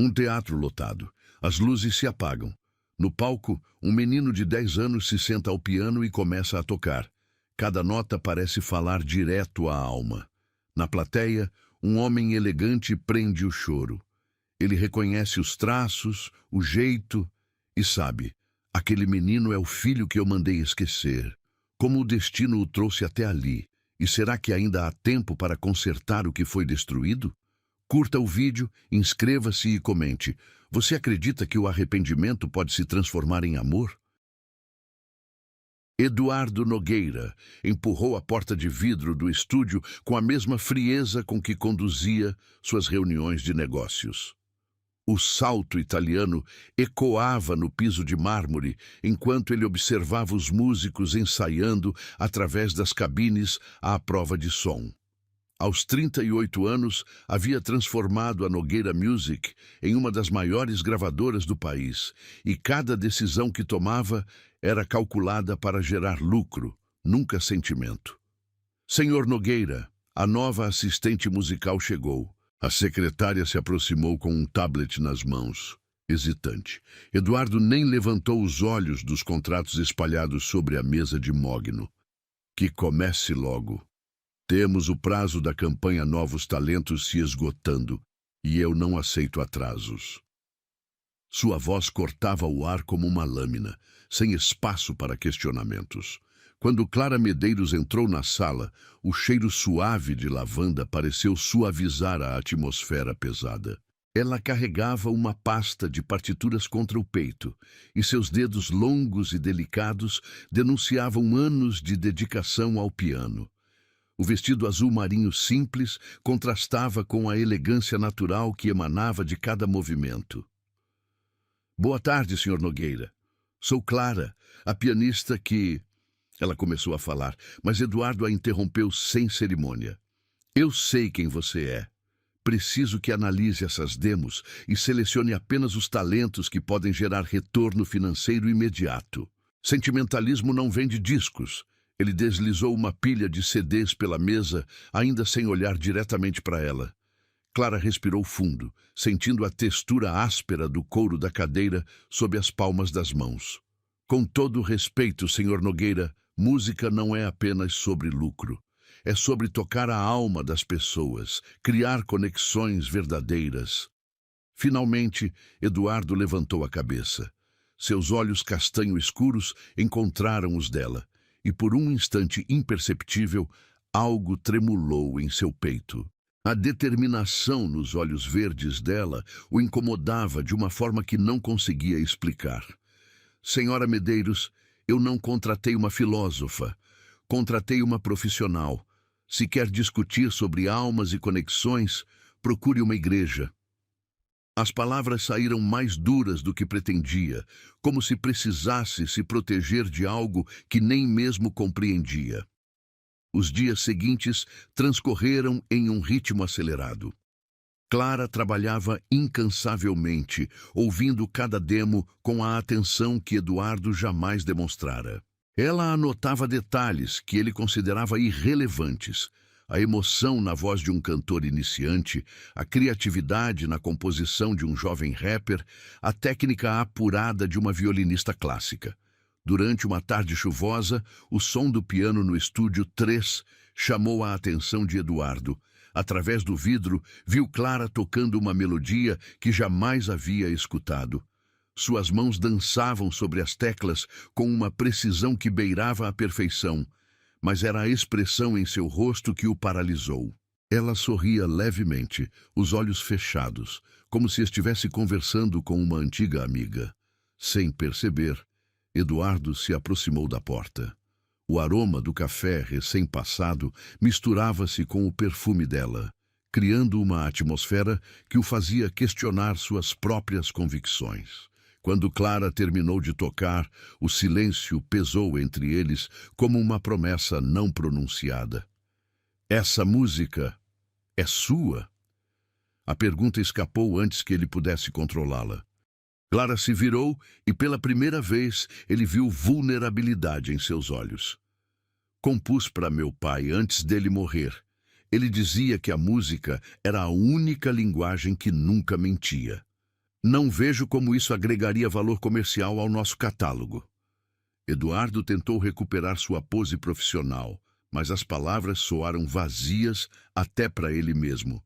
Um teatro lotado. As luzes se apagam. No palco, um menino de 10 anos se senta ao piano e começa a tocar. Cada nota parece falar direto à alma. Na plateia, um homem elegante prende o choro. Ele reconhece os traços, o jeito e sabe, aquele menino é o filho que eu mandei esquecer. Como o destino o trouxe até ali? E será que ainda há tempo para consertar o que foi destruído? Curta o vídeo, inscreva-se e comente. Você acredita que o arrependimento pode se transformar em amor? Eduardo Nogueira empurrou a porta de vidro do estúdio com a mesma frieza com que conduzia suas reuniões de negócios. O salto italiano ecoava no piso de mármore enquanto ele observava os músicos ensaiando através das cabines à prova de som. Aos 38 anos, havia transformado a Nogueira Music em uma das maiores gravadoras do país, e cada decisão que tomava era calculada para gerar lucro, nunca sentimento. Senhor Nogueira, a nova assistente musical chegou. A secretária se aproximou com um tablet nas mãos, hesitante. Eduardo nem levantou os olhos dos contratos espalhados sobre a mesa de mogno. Que comece logo. Temos o prazo da campanha Novos Talentos se esgotando, e eu não aceito atrasos. Sua voz cortava o ar como uma lâmina, sem espaço para questionamentos. Quando Clara Medeiros entrou na sala, o cheiro suave de lavanda pareceu suavizar a atmosfera pesada. Ela carregava uma pasta de partituras contra o peito, e seus dedos longos e delicados denunciavam anos de dedicação ao piano. O vestido azul marinho simples contrastava com a elegância natural que emanava de cada movimento. Boa tarde, Sr. Nogueira. Sou Clara, a pianista que... Ela começou a falar, mas Eduardo a interrompeu sem cerimônia. Eu sei quem você é. Preciso que analise essas demos e selecione apenas os talentos que podem gerar retorno financeiro imediato. Sentimentalismo não vende discos. Ele deslizou uma pilha de CDs pela mesa, ainda sem olhar diretamente para ela. Clara respirou fundo, sentindo a textura áspera do couro da cadeira sob as palmas das mãos. Com todo o respeito, Sr. Nogueira, música não é apenas sobre lucro. É sobre tocar a alma das pessoas, criar conexões verdadeiras. Finalmente, Eduardo levantou a cabeça. Seus olhos castanho escuros encontraram os dela. E por um instante imperceptível, algo tremulou em seu peito. A determinação nos olhos verdes dela o incomodava de uma forma que não conseguia explicar. Senhora Medeiros, eu não contratei uma filósofa. Contratei uma profissional. Se quer discutir sobre almas e conexões, procure uma igreja. As palavras saíram mais duras do que pretendia, como se precisasse se proteger de algo que nem mesmo compreendia. Os dias seguintes transcorreram em um ritmo acelerado. Clara trabalhava incansavelmente, ouvindo cada demo com a atenção que Eduardo jamais demonstrara. Ela anotava detalhes que ele considerava irrelevantes, a emoção na voz de um cantor iniciante, a criatividade na composição de um jovem rapper, a técnica apurada de uma violinista clássica. Durante uma tarde chuvosa, o som do piano no estúdio 3 chamou a atenção de Eduardo. Através do vidro, viu Clara tocando uma melodia que jamais havia escutado. Suas mãos dançavam sobre as teclas com uma precisão que beirava a perfeição, mas era a expressão em seu rosto que o paralisou. Ela sorria levemente, os olhos fechados, como se estivesse conversando com uma antiga amiga. Sem perceber, Eduardo se aproximou da porta. O aroma do café recém-passado misturava-se com o perfume dela, criando uma atmosfera que o fazia questionar suas próprias convicções. Quando Clara terminou de tocar, o silêncio pesou entre eles como uma promessa não pronunciada. Essa música é sua? A pergunta escapou antes que ele pudesse controlá-la. Clara se virou e pela primeira vez ele viu vulnerabilidade em seus olhos. Compus para meu pai antes dele morrer. Ele dizia que a música era a única linguagem que nunca mentia. Não vejo como isso agregaria valor comercial ao nosso catálogo. Eduardo tentou recuperar sua pose profissional, mas as palavras soaram vazias até para ele mesmo.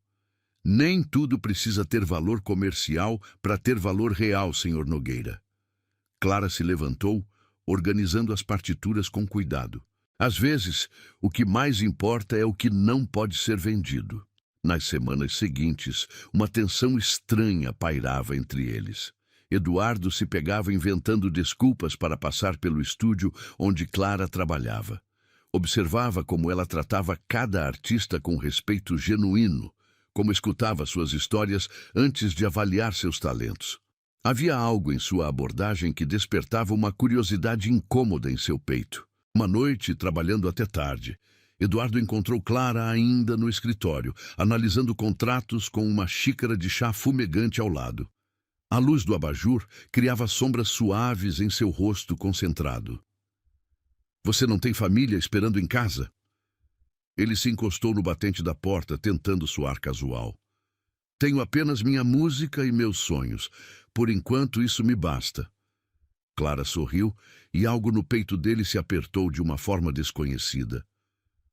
Nem tudo precisa ter valor comercial para ter valor real, Sr. Nogueira. Clara se levantou, organizando as partituras com cuidado. Às vezes, o que mais importa é o que não pode ser vendido. Nas semanas seguintes, uma tensão estranha pairava entre eles. Eduardo se pegava inventando desculpas para passar pelo estúdio onde Clara trabalhava. Observava como ela tratava cada artista com respeito genuíno, como escutava suas histórias antes de avaliar seus talentos. Havia algo em sua abordagem que despertava uma curiosidade incômoda em seu peito. Uma noite, trabalhando até tarde, Eduardo encontrou Clara ainda no escritório, analisando contratos com uma xícara de chá fumegante ao lado. A luz do abajur criava sombras suaves em seu rosto concentrado. "Você não tem família esperando em casa?" Ele se encostou no batente da porta, tentando soar casual. "Tenho apenas minha música e meus sonhos. Por enquanto, isso me basta." Clara sorriu e algo no peito dele se apertou de uma forma desconhecida.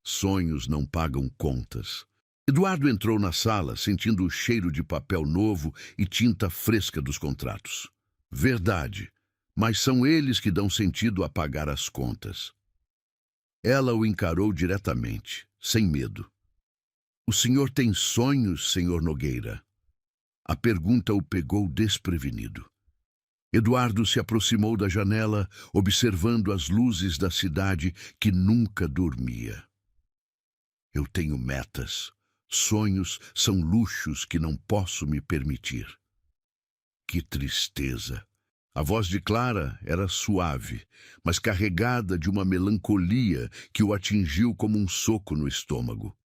Sonhos não pagam contas. Eduardo entrou na sala, sentindo o cheiro de papel novo e tinta fresca dos contratos. Verdade, mas são eles que dão sentido a pagar as contas. Ela o encarou diretamente, sem medo. "O senhor tem sonhos, Sr. Nogueira?" A pergunta o pegou desprevenido. Eduardo se aproximou da janela, observando as luzes da cidade que nunca dormia. "Eu tenho metas. Sonhos são luxos que não posso me permitir." Que tristeza! A voz de Clara era suave, mas carregada de uma melancolia que o atingiu como um soco no estômago.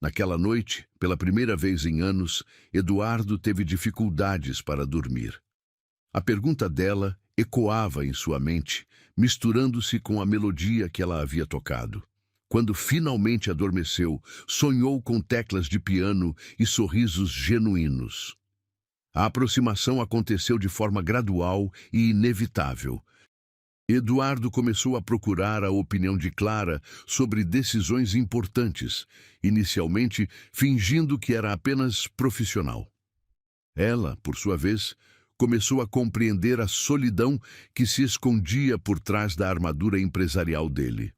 Naquela noite, pela primeira vez em anos, Eduardo teve dificuldades para dormir. A pergunta dela ecoava em sua mente, misturando-se com a melodia que ela havia tocado. Quando finalmente adormeceu, sonhou com teclas de piano e sorrisos genuínos. A aproximação aconteceu de forma gradual e inevitável. Eduardo começou a procurar a opinião de Clara sobre decisões importantes, inicialmente fingindo que era apenas profissional. Ela, por sua vez, começou a compreender a solidão que se escondia por trás da armadura empresarial dele.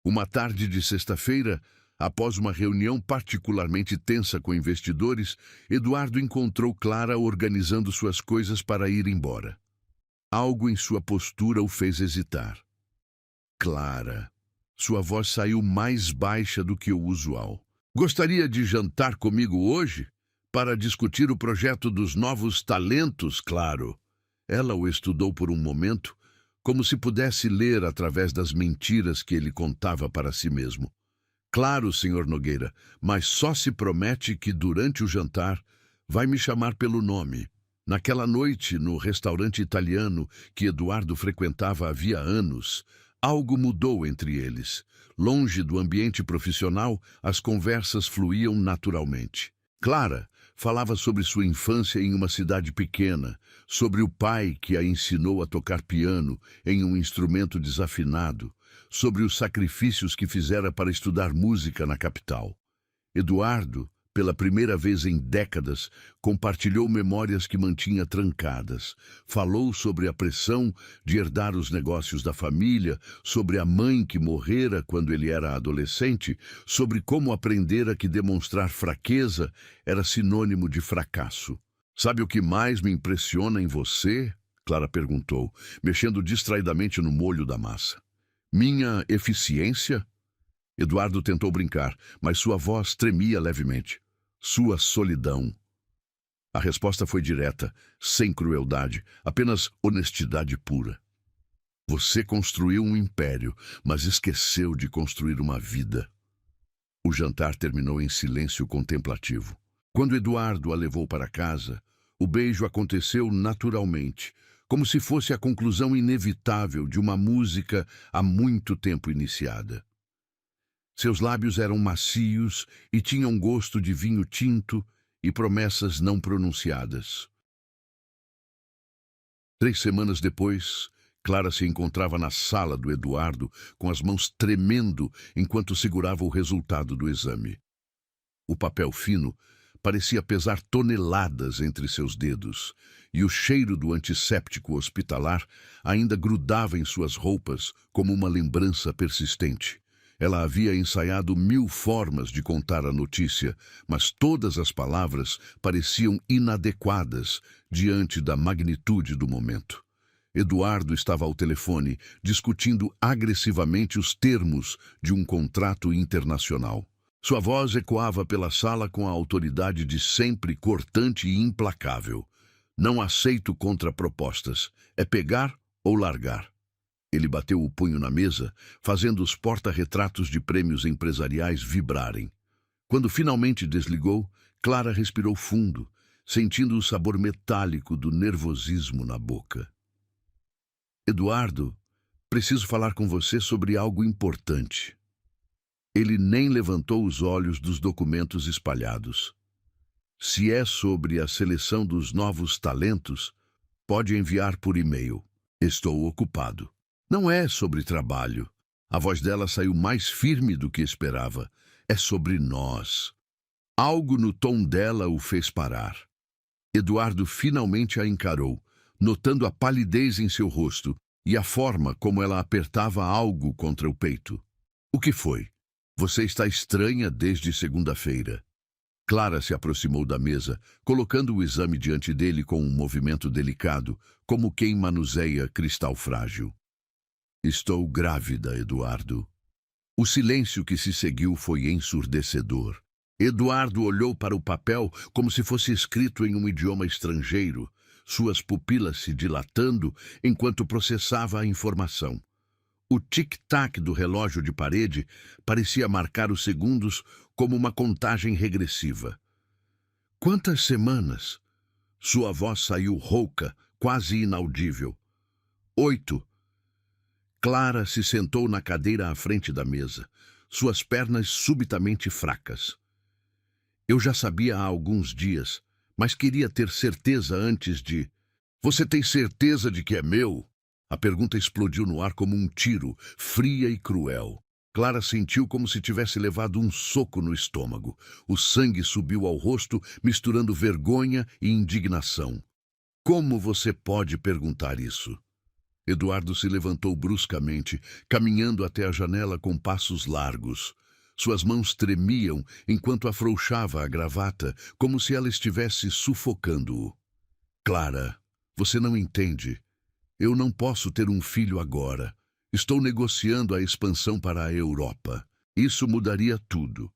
Uma tarde de sexta-feira, após uma reunião particularmente tensa com investidores, Eduardo encontrou Clara organizando suas coisas para ir embora. Algo em sua postura o fez hesitar. "Clara." Sua voz saiu mais baixa do que o usual. "Gostaria de jantar comigo hoje? Para discutir o projeto dos novos talentos, claro." Ela o estudou por um momento, como se pudesse ler através das mentiras que ele contava para si mesmo. "Claro, Sr. Nogueira, mas só se promete que durante o jantar vai me chamar pelo nome." Naquela noite, no restaurante italiano que Eduardo frequentava havia anos, algo mudou entre eles. Longe do ambiente profissional, as conversas fluíam naturalmente. Clara falava sobre sua infância em uma cidade pequena, sobre o pai que a ensinou a tocar piano em um instrumento desafinado, sobre os sacrifícios que fizera para estudar música na capital. Eduardo, pela primeira vez em décadas, compartilhou memórias que mantinha trancadas. Falou sobre a pressão de herdar os negócios da família, sobre a mãe que morrera quando ele era adolescente, sobre como aprendera que demonstrar fraqueza era sinônimo de fracasso. "Sabe o que mais me impressiona em você?" Clara perguntou, mexendo distraidamente no molho da massa. "Minha eficiência?" Eduardo tentou brincar, mas sua voz tremia levemente. "Sua solidão." A resposta foi direta, sem crueldade, apenas honestidade pura. "Você construiu um império, mas esqueceu de construir uma vida." O jantar terminou em silêncio contemplativo. Quando Eduardo a levou para casa, o beijo aconteceu naturalmente, como se fosse a conclusão inevitável de uma música há muito tempo iniciada. Seus lábios eram macios e tinham gosto de vinho tinto e promessas não pronunciadas. 3 semanas depois, Clara se encontrava na sala do Eduardo, com as mãos tremendo enquanto segurava o resultado do exame. O papel fino parecia pesar toneladas entre seus dedos, e o cheiro do antisséptico hospitalar ainda grudava em suas roupas como uma lembrança persistente. Ela havia ensaiado 1000 formas de contar a notícia, mas todas as palavras pareciam inadequadas diante da magnitude do momento. Eduardo estava ao telefone, discutindo agressivamente os termos de um contrato internacional. Sua voz ecoava pela sala com a autoridade de sempre, cortante e implacável. Não aceito contrapropostas. É pegar ou largar. Ele bateu o punho na mesa, fazendo os porta-retratos de prêmios empresariais vibrarem. Quando finalmente desligou, Clara respirou fundo, sentindo o sabor metálico do nervosismo na boca. Eduardo, preciso falar com você sobre algo importante. Ele nem levantou os olhos dos documentos espalhados. Se é sobre a seleção dos novos talentos, pode enviar por e-mail. Estou ocupado. Não é sobre trabalho. A voz dela saiu mais firme do que esperava. É sobre nós. Algo no tom dela o fez parar. Eduardo finalmente a encarou, notando a palidez em seu rosto e a forma como ela apertava algo contra o peito. O que foi? Você está estranha desde segunda-feira. Clara se aproximou da mesa, colocando o exame diante dele com um movimento delicado, como quem manuseia cristal frágil. Estou grávida, Eduardo. O silêncio que se seguiu foi ensurdecedor. Eduardo olhou para o papel como se fosse escrito em um idioma estrangeiro, suas pupilas se dilatando enquanto processava a informação. O tic-tac do relógio de parede parecia marcar os segundos como uma contagem regressiva. Quantas semanas? Sua voz saiu rouca, quase inaudível. 8. Clara se sentou na cadeira à frente da mesa, suas pernas subitamente fracas. Eu já sabia há alguns dias, mas queria ter certeza antes de... Você tem certeza de que é meu? A pergunta explodiu no ar como um tiro, fria e cruel. Clara sentiu como se tivesse levado um soco no estômago. O sangue subiu ao rosto, misturando vergonha e indignação. Como você pode perguntar isso? Eduardo se levantou bruscamente, caminhando até a janela com passos largos. Suas mãos tremiam enquanto afrouxava a gravata, como se ela estivesse sufocando-o. Clara, você não entende. Eu não posso ter um filho agora. Estou negociando a expansão para a Europa. Isso mudaria tudo.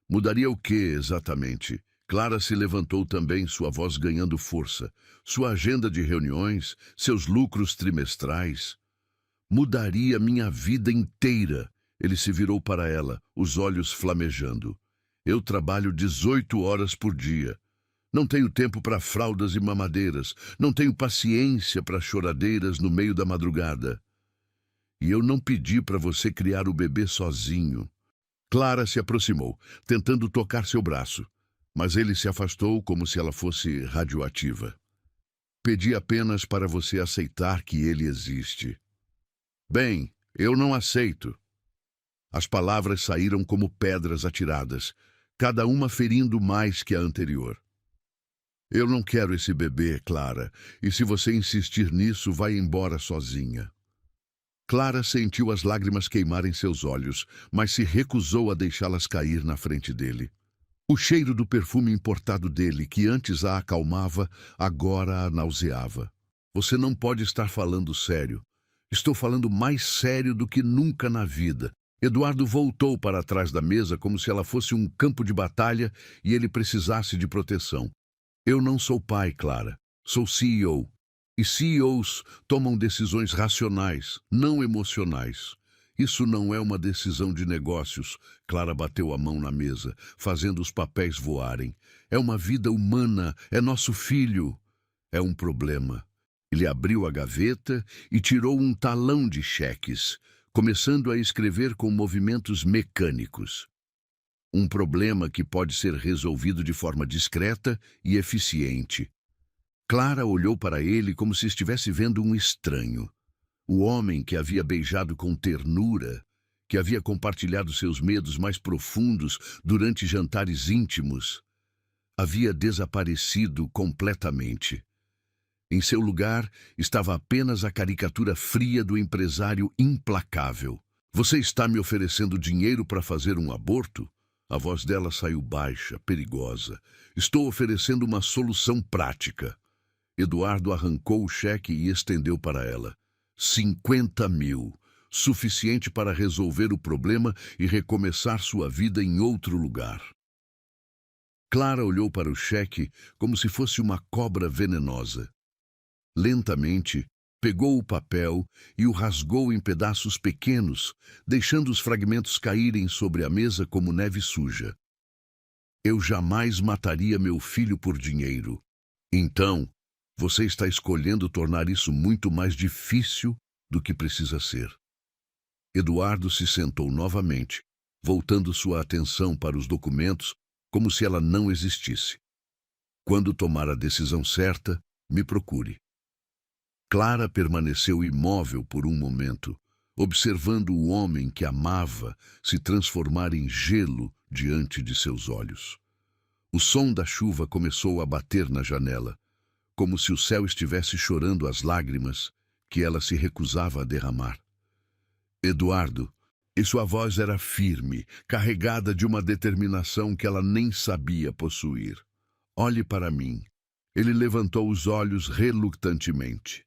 Mudaria o quê, exatamente? Clara se levantou também, sua voz ganhando força. Sua agenda de reuniões, seus lucros trimestrais. Mudaria minha vida inteira. Ele se virou para ela, os olhos flamejando. Eu trabalho 18 horas por dia. Não tenho tempo para fraldas e mamadeiras. Não tenho paciência para choradeiras no meio da madrugada. E eu não pedi para você criar o bebê sozinho. Clara se aproximou, tentando tocar seu braço, mas ele se afastou como se ela fosse radioativa. Pedi apenas para você aceitar que ele existe. Bem, eu não aceito. As palavras saíram como pedras atiradas, cada uma ferindo mais que a anterior. Eu não quero esse bebê, Clara, e se você insistir nisso, vai embora sozinha. Clara sentiu as lágrimas queimarem seus olhos, mas se recusou a deixá-las cair na frente dele. O cheiro do perfume importado dele, que antes a acalmava, agora a nauseava. Você não pode estar falando sério. Estou falando mais sério do que nunca na vida. Eduardo voltou para trás da mesa como se ela fosse um campo de batalha e ele precisasse de proteção. Eu não sou pai, Clara. Sou CEO. E CEOs tomam decisões racionais, não emocionais. Isso não é uma decisão de negócios. Clara bateu a mão na mesa, fazendo os papéis voarem. É uma vida humana, é nosso filho. É um problema. Ele abriu a gaveta e tirou um talão de cheques, começando a escrever com movimentos mecânicos. Um problema que pode ser resolvido de forma discreta e eficiente. Clara olhou para ele como se estivesse vendo um estranho. O homem que havia beijado com ternura, que havia compartilhado seus medos mais profundos durante jantares íntimos, havia desaparecido completamente. Em seu lugar estava apenas a caricatura fria do empresário implacável. Você está me oferecendo dinheiro para fazer um aborto? A voz dela saiu baixa, perigosa. Estou oferecendo uma solução prática. Eduardo arrancou o cheque e estendeu para ela. 50 mil, suficiente para resolver o problema e recomeçar sua vida em outro lugar. Clara olhou para o cheque como se fosse uma cobra venenosa. Lentamente, pegou o papel e o rasgou em pedaços pequenos, deixando os fragmentos caírem sobre a mesa como neve suja. Eu jamais mataria meu filho por dinheiro. Então, você está escolhendo tornar isso muito mais difícil do que precisa ser. Eduardo se sentou novamente, voltando sua atenção para os documentos como se ela não existisse. Quando tomar a decisão certa, me procure. Clara permaneceu imóvel por um momento, observando o homem que amava se transformar em gelo diante de seus olhos. O som da chuva começou a bater na janela, como se o céu estivesse chorando as lágrimas que ela se recusava a derramar. Eduardo, e sua voz era firme, carregada de uma determinação que ela nem sabia possuir. Olhe para mim. Ele levantou os olhos relutantemente.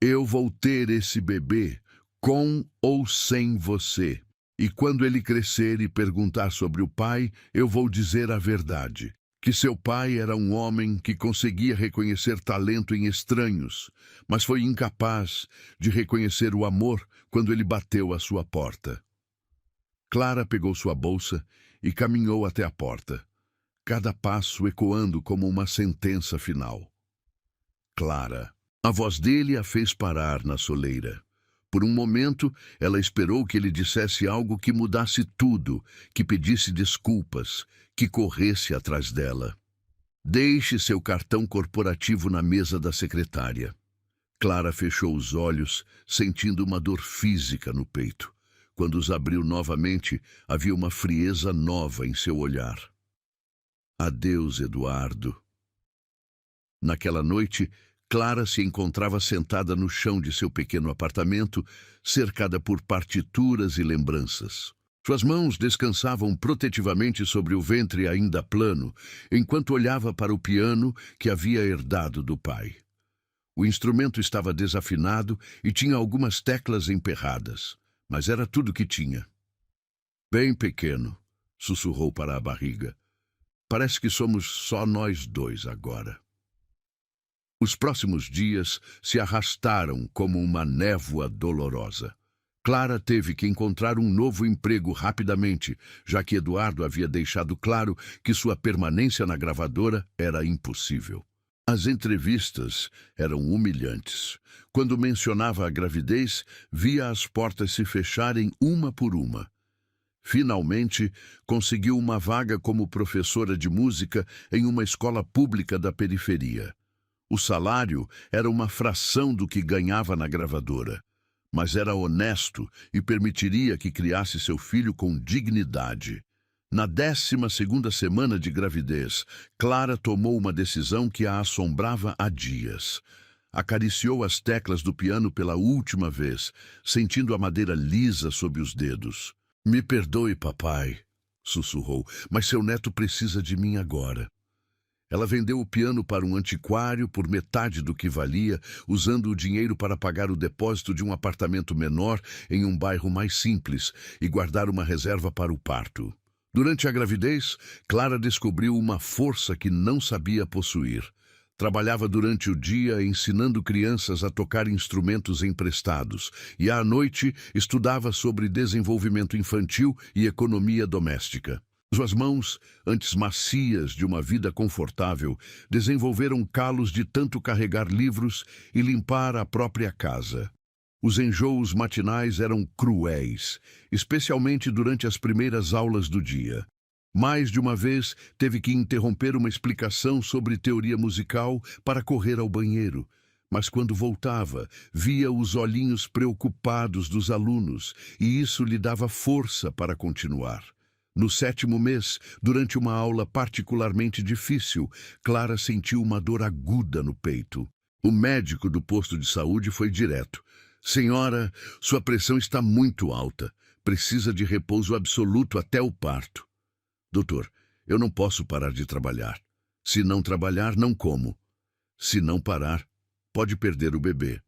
Eu vou ter esse bebê, com ou sem você. E quando ele crescer e perguntar sobre o pai, eu vou dizer a verdade. Que seu pai era um homem que conseguia reconhecer talento em estranhos, mas foi incapaz de reconhecer o amor quando ele bateu à sua porta. Clara pegou sua bolsa e caminhou até a porta, cada passo ecoando como uma sentença final. Clara. A voz dele a fez parar na soleira. Por um momento, ela esperou que ele dissesse algo que mudasse tudo, que pedisse desculpas, que corresse atrás dela. Deixe seu cartão corporativo na mesa da secretária. Clara fechou os olhos, sentindo uma dor física no peito. Quando os abriu novamente, havia uma frieza nova em seu olhar. Adeus, Eduardo. Naquela noite, Clara se encontrava sentada no chão de seu pequeno apartamento, cercada por partituras e lembranças. Suas mãos descansavam protetivamente sobre o ventre ainda plano, enquanto olhava para o piano que havia herdado do pai. O instrumento estava desafinado e tinha algumas teclas emperradas, mas era tudo que tinha. Bem pequeno, sussurrou para a barriga. Parece que somos só nós dois agora. Os próximos dias se arrastaram como uma névoa dolorosa. Clara teve que encontrar um novo emprego rapidamente, já que Eduardo havia deixado claro que sua permanência na gravadora era impossível. As entrevistas eram humilhantes. Quando mencionava a gravidez, via as portas se fecharem uma por uma. Finalmente, conseguiu uma vaga como professora de música em uma escola pública da periferia. O salário era uma fração do que ganhava na gravadora, mas era honesto e permitiria que criasse seu filho com dignidade. Na 12ª semana de gravidez, Clara tomou uma decisão que a assombrava há dias. Acariciou as teclas do piano pela última vez, sentindo a madeira lisa sob os dedos. Me perdoe, papai, sussurrou, mas seu neto precisa de mim agora. Ela vendeu o piano para um antiquário por metade do que valia, usando o dinheiro para pagar o depósito de um apartamento menor em um bairro mais simples e guardar uma reserva para o parto. Durante a gravidez, Clara descobriu uma força que não sabia possuir. Trabalhava durante o dia ensinando crianças a tocar instrumentos emprestados e à noite estudava sobre desenvolvimento infantil e economia doméstica. Suas mãos, antes macias de uma vida confortável, desenvolveram calos de tanto carregar livros e limpar a própria casa. Os enjoos matinais eram cruéis, especialmente durante as primeiras aulas do dia. Mais de uma vez teve que interromper uma explicação sobre teoria musical para correr ao banheiro. Mas quando voltava, via os olhinhos preocupados dos alunos e isso lhe dava força para continuar. No 7º mês, durante uma aula particularmente difícil, Clara sentiu uma dor aguda no peito. O médico do posto de saúde foi direto. Senhora, sua pressão está muito alta. Precisa de repouso absoluto até o parto. Doutor, eu não posso parar de trabalhar. Se não trabalhar, não como. Se não parar, pode perder o bebê.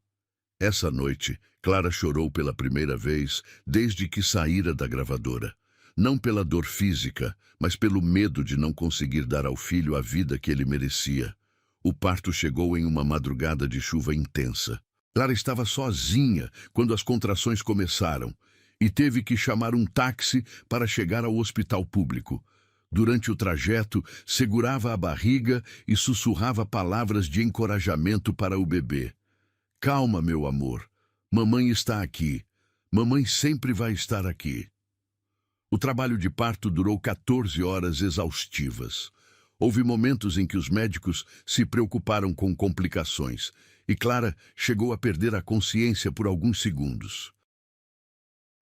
Essa noite, Clara chorou pela primeira vez desde que saíra da gravadora. Não pela dor física, mas pelo medo de não conseguir dar ao filho a vida que ele merecia. O parto chegou em uma madrugada de chuva intensa. Clara estava sozinha quando as contrações começaram e teve que chamar um táxi para chegar ao hospital público. Durante o trajeto, segurava a barriga e sussurrava palavras de encorajamento para o bebê. Calma, meu amor. Mamãe está aqui. Mamãe sempre vai estar aqui. O trabalho de parto durou 14 horas exaustivas. Houve momentos em que os médicos se preocuparam com complicações e Clara chegou a perder a consciência por alguns segundos.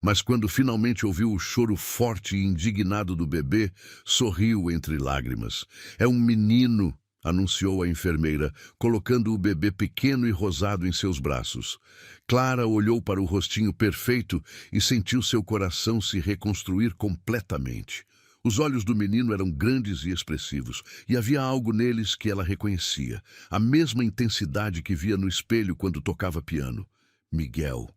Mas quando finalmente ouviu o choro forte e indignado do bebê, sorriu entre lágrimas. É um menino, anunciou a enfermeira, colocando o bebê pequeno e rosado em seus braços. Clara olhou para o rostinho perfeito e sentiu seu coração se reconstruir completamente. Os olhos do menino eram grandes e expressivos, e havia algo neles que ela reconhecia, a mesma intensidade que via no espelho quando tocava piano. Miguel,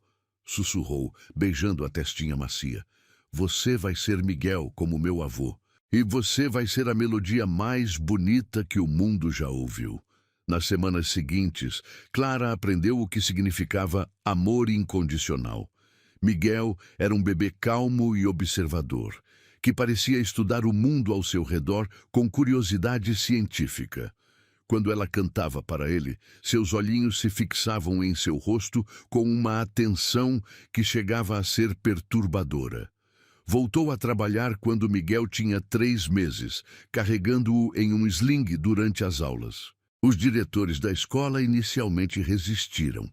sussurrou, beijando a testinha macia. Você vai ser Miguel, como meu avô. E você vai ser a melodia mais bonita que o mundo já ouviu. Nas semanas seguintes, Clara aprendeu o que significava amor incondicional. Miguel era um bebê calmo e observador, que parecia estudar o mundo ao seu redor com curiosidade científica. Quando ela cantava para ele, seus olhinhos se fixavam em seu rosto com uma atenção que chegava a ser perturbadora. Voltou a trabalhar quando Miguel tinha 3 meses, carregando-o em um sling durante as aulas. Os diretores da escola inicialmente resistiram,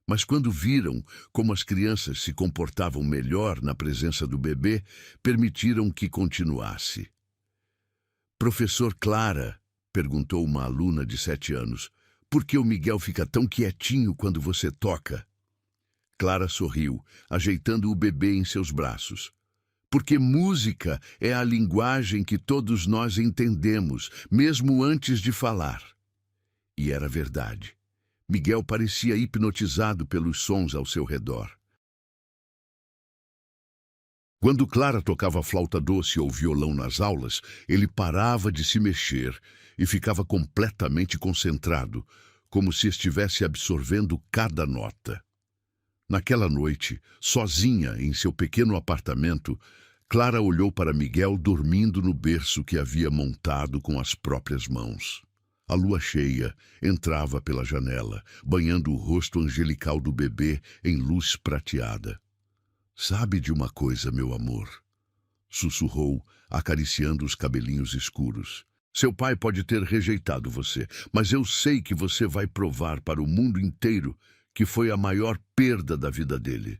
mas quando viram como as crianças se comportavam melhor na presença do bebê, permitiram que continuasse. Professor Clara, perguntou uma aluna de 7 anos, por que o Miguel fica tão quietinho quando você toca? Clara sorriu, ajeitando o bebê em seus braços. Porque música é a linguagem que todos nós entendemos, mesmo antes de falar. E era verdade. Miguel parecia hipnotizado pelos sons ao seu redor. Quando Clara tocava flauta doce ou violão nas aulas, ele parava de se mexer e ficava completamente concentrado, como se estivesse absorvendo cada nota. Naquela noite, sozinha em seu pequeno apartamento, Clara olhou para Miguel dormindo no berço que havia montado com as próprias mãos. A lua cheia entrava pela janela, banhando o rosto angelical do bebê em luz prateada. Sabe de uma coisa, meu amor? Sussurrou, acariciando os cabelinhos escuros. Seu pai pode ter rejeitado você, mas eu sei que você vai provar para o mundo inteiro que foi a maior perda da vida dele.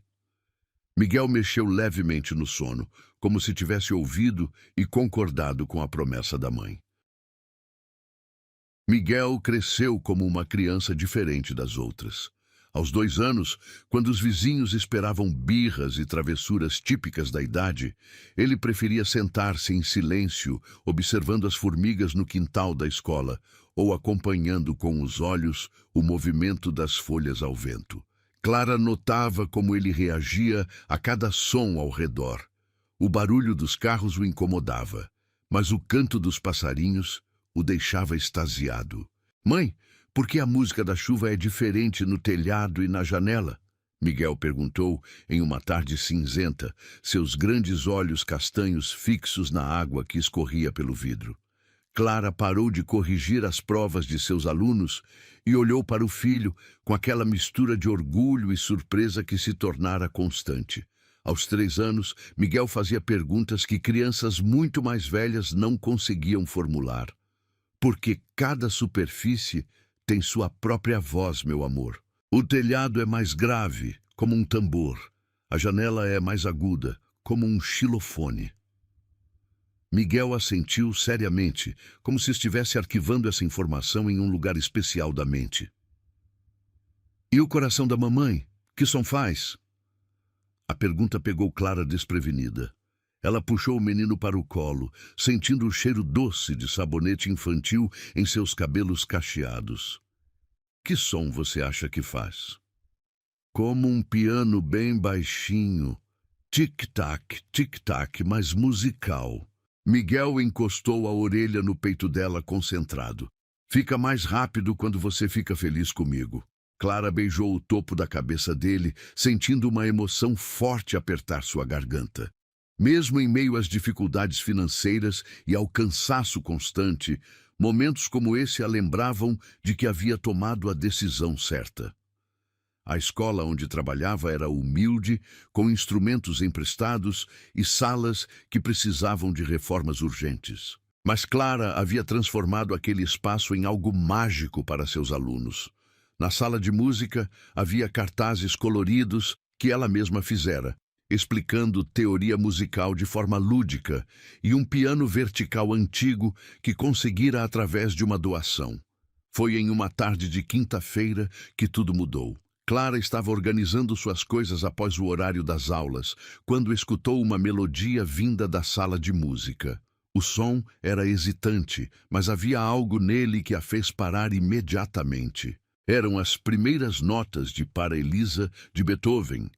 Miguel mexeu levemente no sono, como se tivesse ouvido e concordado com a promessa da mãe. Miguel cresceu como uma criança diferente das outras. Aos 2 anos, quando os vizinhos esperavam birras e travessuras típicas da idade, ele preferia sentar-se em silêncio, observando as formigas no quintal da escola ou acompanhando com os olhos o movimento das folhas ao vento. Clara notava como ele reagia a cada som ao redor. O barulho dos carros o incomodava, mas o canto dos passarinhos o deixava extasiado. Mãe, por que a música da chuva é diferente no telhado e na janela? Miguel perguntou em uma tarde cinzenta, seus grandes olhos castanhos fixos na água que escorria pelo vidro. Clara parou de corrigir as provas de seus alunos e olhou para o filho com aquela mistura de orgulho e surpresa que se tornara constante. Aos 3 anos, Miguel fazia perguntas que crianças muito mais velhas não conseguiam formular. Porque cada superfície tem sua própria voz, meu amor. O telhado é mais grave, como um tambor. A janela é mais aguda, como um xilofone. Miguel assentiu seriamente, como se estivesse arquivando essa informação em um lugar especial da mente. E o coração da mamãe? Que som faz? A pergunta pegou Clara desprevenida. Ela puxou o menino para o colo, sentindo o cheiro doce de sabonete infantil em seus cabelos cacheados. Que som você acha que faz? Como um piano bem baixinho. Tic-tac, mas musical. Miguel encostou a orelha no peito dela concentrado. Fica mais rápido quando você fica feliz comigo. Clara beijou o topo da cabeça dele, sentindo uma emoção forte apertar sua garganta. Mesmo em meio às dificuldades financeiras e ao cansaço constante, momentos como esse a lembravam de que havia tomado a decisão certa. A escola onde trabalhava era humilde, com instrumentos emprestados e salas que precisavam de reformas urgentes. Mas Clara havia transformado aquele espaço em algo mágico para seus alunos. Na sala de música havia cartazes coloridos que ela mesma fizera, explicando teoria musical de forma lúdica, e um piano vertical antigo que conseguira através de uma doação. Foi em uma tarde de quinta-feira que tudo mudou. Clara estava organizando suas coisas após o horário das aulas, quando escutou uma melodia vinda da sala de música. O som era hesitante, mas havia algo nele que a fez parar imediatamente. Eram as primeiras notas de Para Elisa de Beethoven,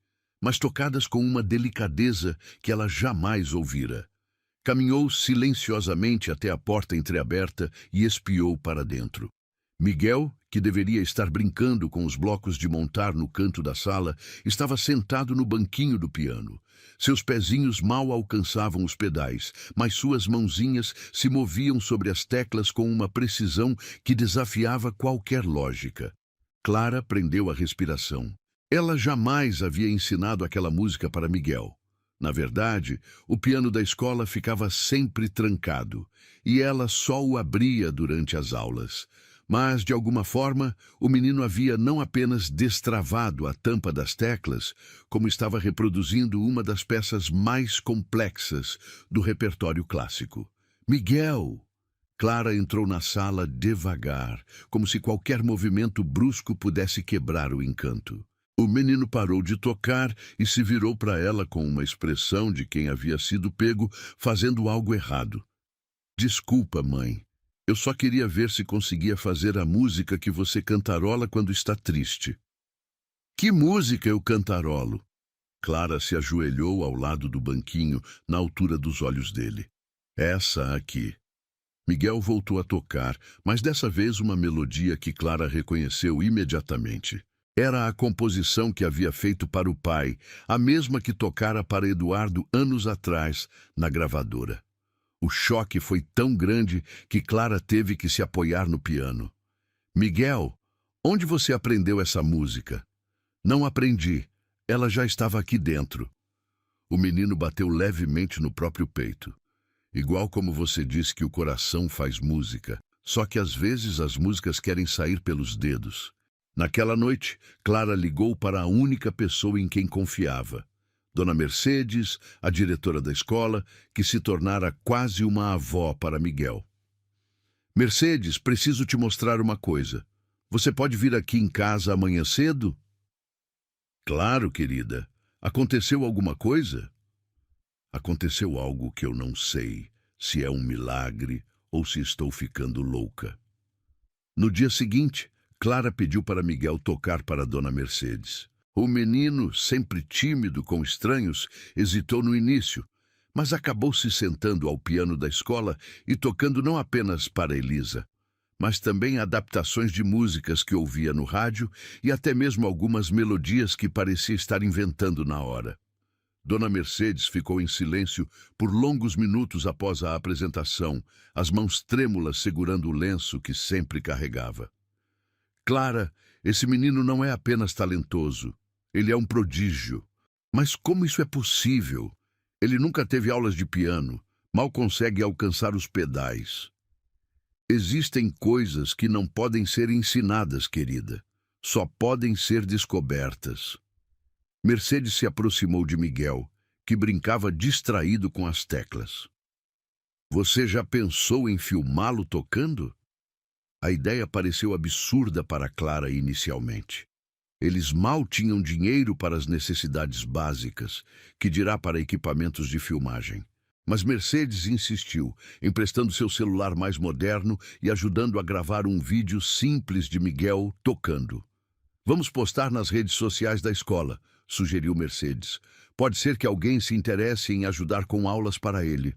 mas tocadas com uma delicadeza que ela jamais ouvira. Caminhou silenciosamente até a porta entreaberta e espiou para dentro. Miguel, que deveria estar brincando com os blocos de montar no canto da sala, estava sentado no banquinho do piano. Seus pezinhos mal alcançavam os pedais, mas suas mãozinhas se moviam sobre as teclas com uma precisão que desafiava qualquer lógica. Clara prendeu a respiração. Ela jamais havia ensinado aquela música para Miguel. Na verdade, o piano da escola ficava sempre trancado, e ela só o abria durante as aulas. Mas, de alguma forma, o menino havia não apenas destravado a tampa das teclas, como estava reproduzindo uma das peças mais complexas do repertório clássico. Miguel! Clara entrou na sala devagar, como se qualquer movimento brusco pudesse quebrar o encanto. O menino parou de tocar e se virou para ela com uma expressão de quem havia sido pego fazendo algo errado. Desculpa, mãe. Eu só queria ver se conseguia fazer a música que você cantarola quando está triste. Que música eu cantarolo? Clara se ajoelhou ao lado do banquinho, na altura dos olhos dele. Essa aqui. Miguel voltou a tocar, mas dessa vez uma melodia que Clara reconheceu imediatamente. Era a composição que havia feito para o pai, a mesma que tocara para Eduardo anos atrás, na gravadora. O choque foi tão grande que Clara teve que se apoiar no piano. Miguel, onde você aprendeu essa música? Não aprendi. Ela já estava aqui dentro. O menino bateu levemente no próprio peito. Igual como você disse que o coração faz música, só que às vezes as músicas querem sair pelos dedos. Naquela noite, Clara ligou para a única pessoa em quem confiava. Dona Mercedes, a diretora da escola, que se tornara quase uma avó para Miguel. Mercedes, preciso te mostrar uma coisa. Você pode vir aqui em casa amanhã cedo? Claro, querida. Aconteceu alguma coisa? Aconteceu algo que eu não sei se é um milagre ou se estou ficando louca. No dia seguinte, Clara pediu para Miguel tocar para Dona Mercedes. O menino, sempre tímido com estranhos, hesitou no início, mas acabou se sentando ao piano da escola e tocando não apenas para Elisa, mas também adaptações de músicas que ouvia no rádio e até mesmo algumas melodias que parecia estar inventando na hora. Dona Mercedes ficou em silêncio por longos minutos após a apresentação, as mãos trêmulas segurando o lenço que sempre carregava. Clara, esse menino não é apenas talentoso, ele é um prodígio. Mas como isso é possível? Ele nunca teve aulas de piano, mal consegue alcançar os pedais. Existem coisas que não podem ser ensinadas, querida. Só podem ser descobertas. Mercedes se aproximou de Miguel, que brincava distraído com as teclas. Você já pensou em filmá-lo tocando? A ideia pareceu absurda para Clara inicialmente. Eles mal tinham dinheiro para as necessidades básicas, que dirá para equipamentos de filmagem. Mas Mercedes insistiu, emprestando seu celular mais moderno e ajudando a gravar um vídeo simples de Miguel tocando. Vamos postar nas redes sociais da escola, sugeriu Mercedes. Pode ser que alguém se interesse em ajudar com aulas para ele.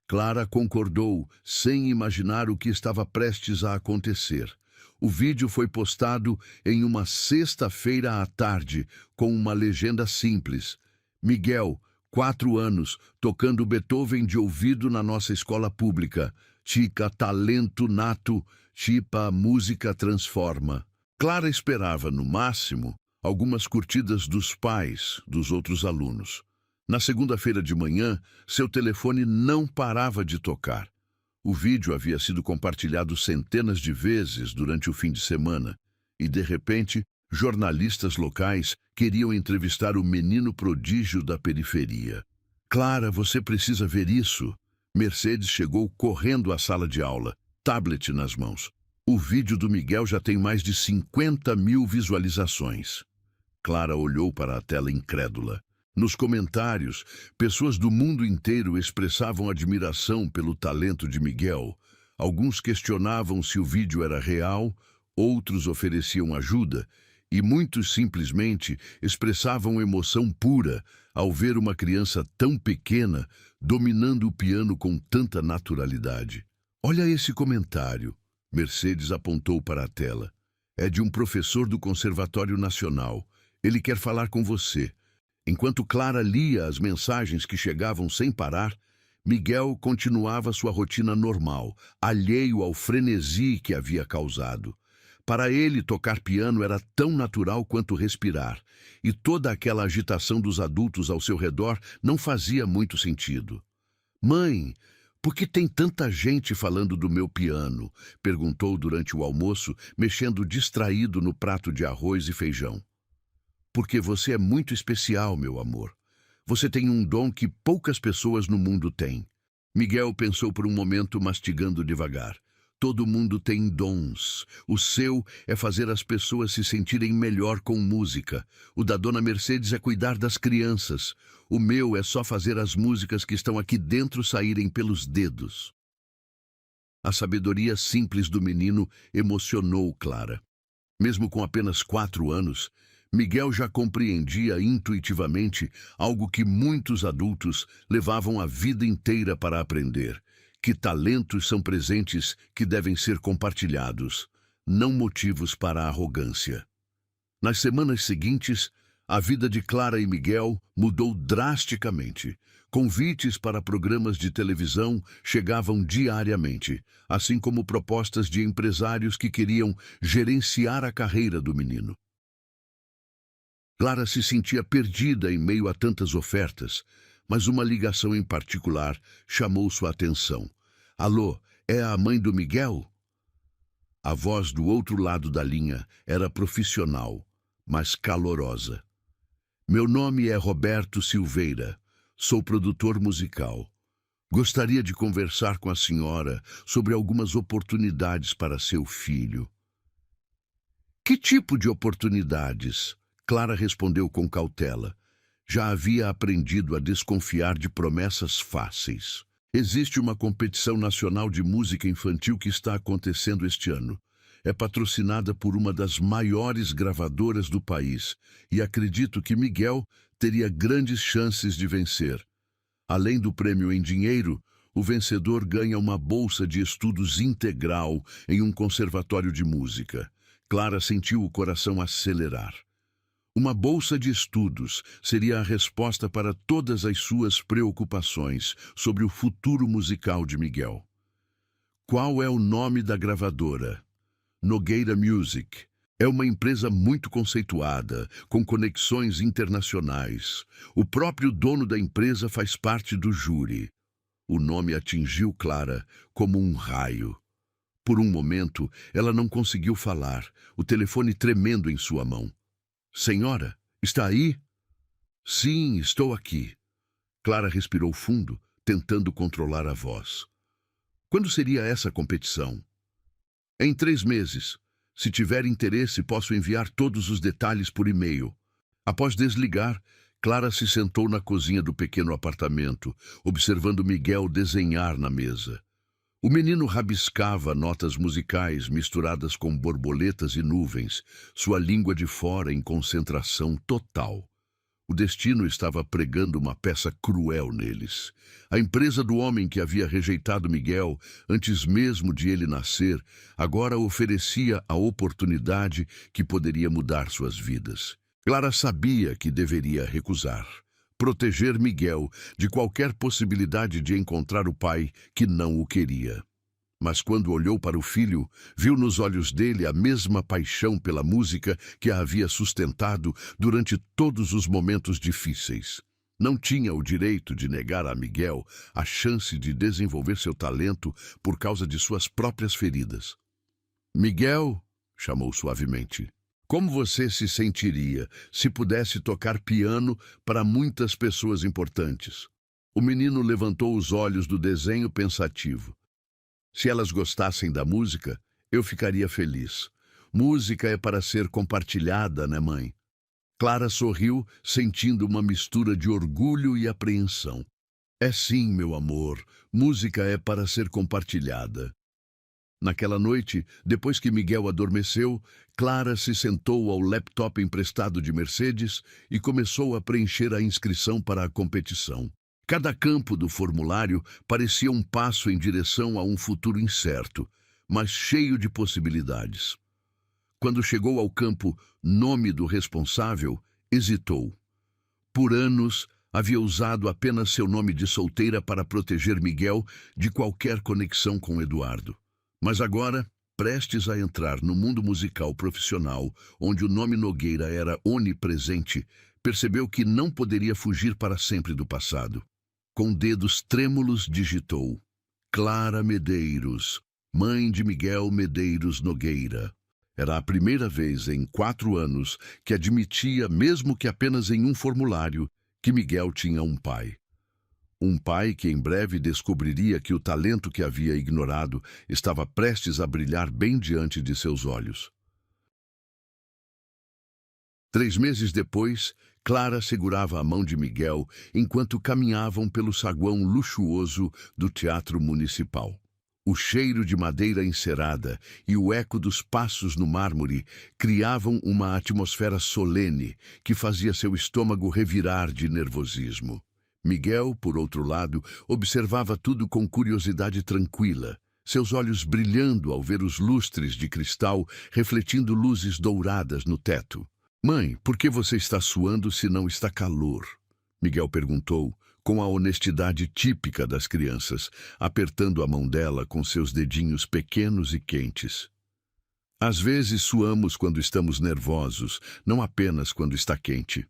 Clara concordou, sem imaginar o que estava prestes a acontecer. O vídeo foi postado em uma sexta-feira à tarde, com uma legenda simples. Miguel, 4 anos, tocando Beethoven de ouvido na nossa escola pública. Chica, talento nato, chipa, música transforma. Clara esperava, no máximo, algumas curtidas dos pais dos outros alunos. Na segunda-feira de manhã, seu telefone não parava de tocar. O vídeo havia sido compartilhado centenas de vezes durante o fim de semana e, de repente, jornalistas locais queriam entrevistar o menino prodígio da periferia. Clara, você precisa ver isso. Mercedes chegou correndo à sala de aula, tablet nas mãos. O vídeo do Miguel já tem mais de 50.000 visualizações. Clara olhou para a tela incrédula. Nos comentários, pessoas do mundo inteiro expressavam admiração pelo talento de Miguel. Alguns questionavam se o vídeo era real, outros ofereciam ajuda, e muitos simplesmente expressavam emoção pura ao ver uma criança tão pequena dominando o piano com tanta naturalidade. Olha esse comentário. Mercedes apontou para a tela. É de um professor do Conservatório Nacional. Ele quer falar com você. Enquanto Clara lia as mensagens que chegavam sem parar, Miguel continuava sua rotina normal, alheio ao frenesi que havia causado. Para ele, tocar piano era tão natural quanto respirar, e toda aquela agitação dos adultos ao seu redor não fazia muito sentido. Mãe, por que tem tanta gente falando do meu piano? Perguntou durante o almoço, mexendo distraído no prato de arroz e feijão. Porque você é muito especial, meu amor. Você tem um dom que poucas pessoas no mundo têm. Miguel pensou por um momento, mastigando devagar. Todo mundo tem dons. O seu é fazer as pessoas se sentirem melhor com música. O da dona Mercedes é cuidar das crianças. O meu é só fazer as músicas que estão aqui dentro saírem pelos dedos. A sabedoria simples do menino emocionou Clara. Mesmo com apenas 4 anos, Miguel já compreendia intuitivamente algo que muitos adultos levavam a vida inteira para aprender, que talentos são presentes que devem ser compartilhados, não motivos para a arrogância. Nas semanas seguintes, a vida de Clara e Miguel mudou drasticamente. Convites para programas de televisão chegavam diariamente, assim como propostas de empresários que queriam gerenciar a carreira do menino. Clara se sentia perdida em meio a tantas ofertas, mas uma ligação em particular chamou sua atenção. Alô, é a mãe do Miguel? A voz do outro lado da linha era profissional, mas calorosa. Meu nome é Roberto Silveira, sou produtor musical. Gostaria de conversar com a senhora sobre algumas oportunidades para seu filho. Que tipo de oportunidades? Clara respondeu com cautela. Já havia aprendido a desconfiar de promessas fáceis. Existe uma competição nacional de música infantil que está acontecendo este ano. É patrocinada por uma das maiores gravadoras do país e acredito que Miguel teria grandes chances de vencer. Além do prêmio em dinheiro, o vencedor ganha uma bolsa de estudos integral em um conservatório de música. Clara sentiu o coração acelerar. Uma bolsa de estudos seria a resposta para todas as suas preocupações sobre o futuro musical de Miguel. Qual é o nome da gravadora? Nogueira Music. É uma empresa muito conceituada, com conexões internacionais. O próprio dono da empresa faz parte do júri. O nome atingiu Clara como um raio. Por um momento, ela não conseguiu falar, o telefone tremendo em sua mão. Senhora, está aí? Sim, estou aqui. Clara respirou fundo, tentando controlar a voz. Quando seria essa competição? Em 3 meses. Se tiver interesse, posso enviar todos os detalhes por e-mail. Após desligar, Clara se sentou na cozinha do pequeno apartamento, observando Miguel desenhar na mesa. O menino rabiscava notas musicais misturadas com borboletas e nuvens, sua língua de fora em concentração total. O destino estava pregando uma peça cruel neles. A empresa do homem que havia rejeitado Miguel antes mesmo de ele nascer, agora oferecia a oportunidade que poderia mudar suas vidas. Clara sabia que deveria recusar, proteger Miguel de qualquer possibilidade de encontrar o pai que não o queria. Mas quando olhou para o filho, viu nos olhos dele a mesma paixão pela música que a havia sustentado durante todos os momentos difíceis. Não tinha o direito de negar a Miguel a chance de desenvolver seu talento por causa de suas próprias feridas. Miguel, chamou suavemente, como você se sentiria se pudesse tocar piano para muitas pessoas importantes? O menino levantou os olhos do desenho pensativo. Se elas gostassem da música, eu ficaria feliz. Música é para ser compartilhada, né, mãe? Clara sorriu, sentindo uma mistura de orgulho e apreensão. É sim, meu amor, música é para ser compartilhada. Naquela noite, depois que Miguel adormeceu, Clara se sentou ao laptop emprestado de Mercedes e começou a preencher a inscrição para a competição. Cada campo do formulário parecia um passo em direção a um futuro incerto, mas cheio de possibilidades. Quando chegou ao campo Nome do Responsável, hesitou. Por anos, havia usado apenas seu nome de solteira para proteger Miguel de qualquer conexão com Eduardo. Mas agora, prestes a entrar no mundo musical profissional, onde o nome Nogueira era onipresente, percebeu que não poderia fugir para sempre do passado. Com dedos trêmulos digitou: Clara Medeiros, mãe de Miguel Medeiros Nogueira. Era a primeira vez em 4 anos que admitia, mesmo que apenas em um formulário, que Miguel tinha um pai. Um pai que em breve descobriria que o talento que havia ignorado estava prestes a brilhar bem diante de seus olhos. 3 meses depois, Clara segurava a mão de Miguel enquanto caminhavam pelo saguão luxuoso do Teatro Municipal. O cheiro de madeira encerada e o eco dos passos no mármore criavam uma atmosfera solene que fazia seu estômago revirar de nervosismo. Miguel, por outro lado, observava tudo com curiosidade tranquila, seus olhos brilhando ao ver os lustres de cristal refletindo luzes douradas no teto. Mãe, por que você está suando se não está calor? Miguel perguntou, com a honestidade típica das crianças, apertando a mão dela com seus dedinhos pequenos e quentes. Às vezes suamos quando estamos nervosos, não apenas quando está quente.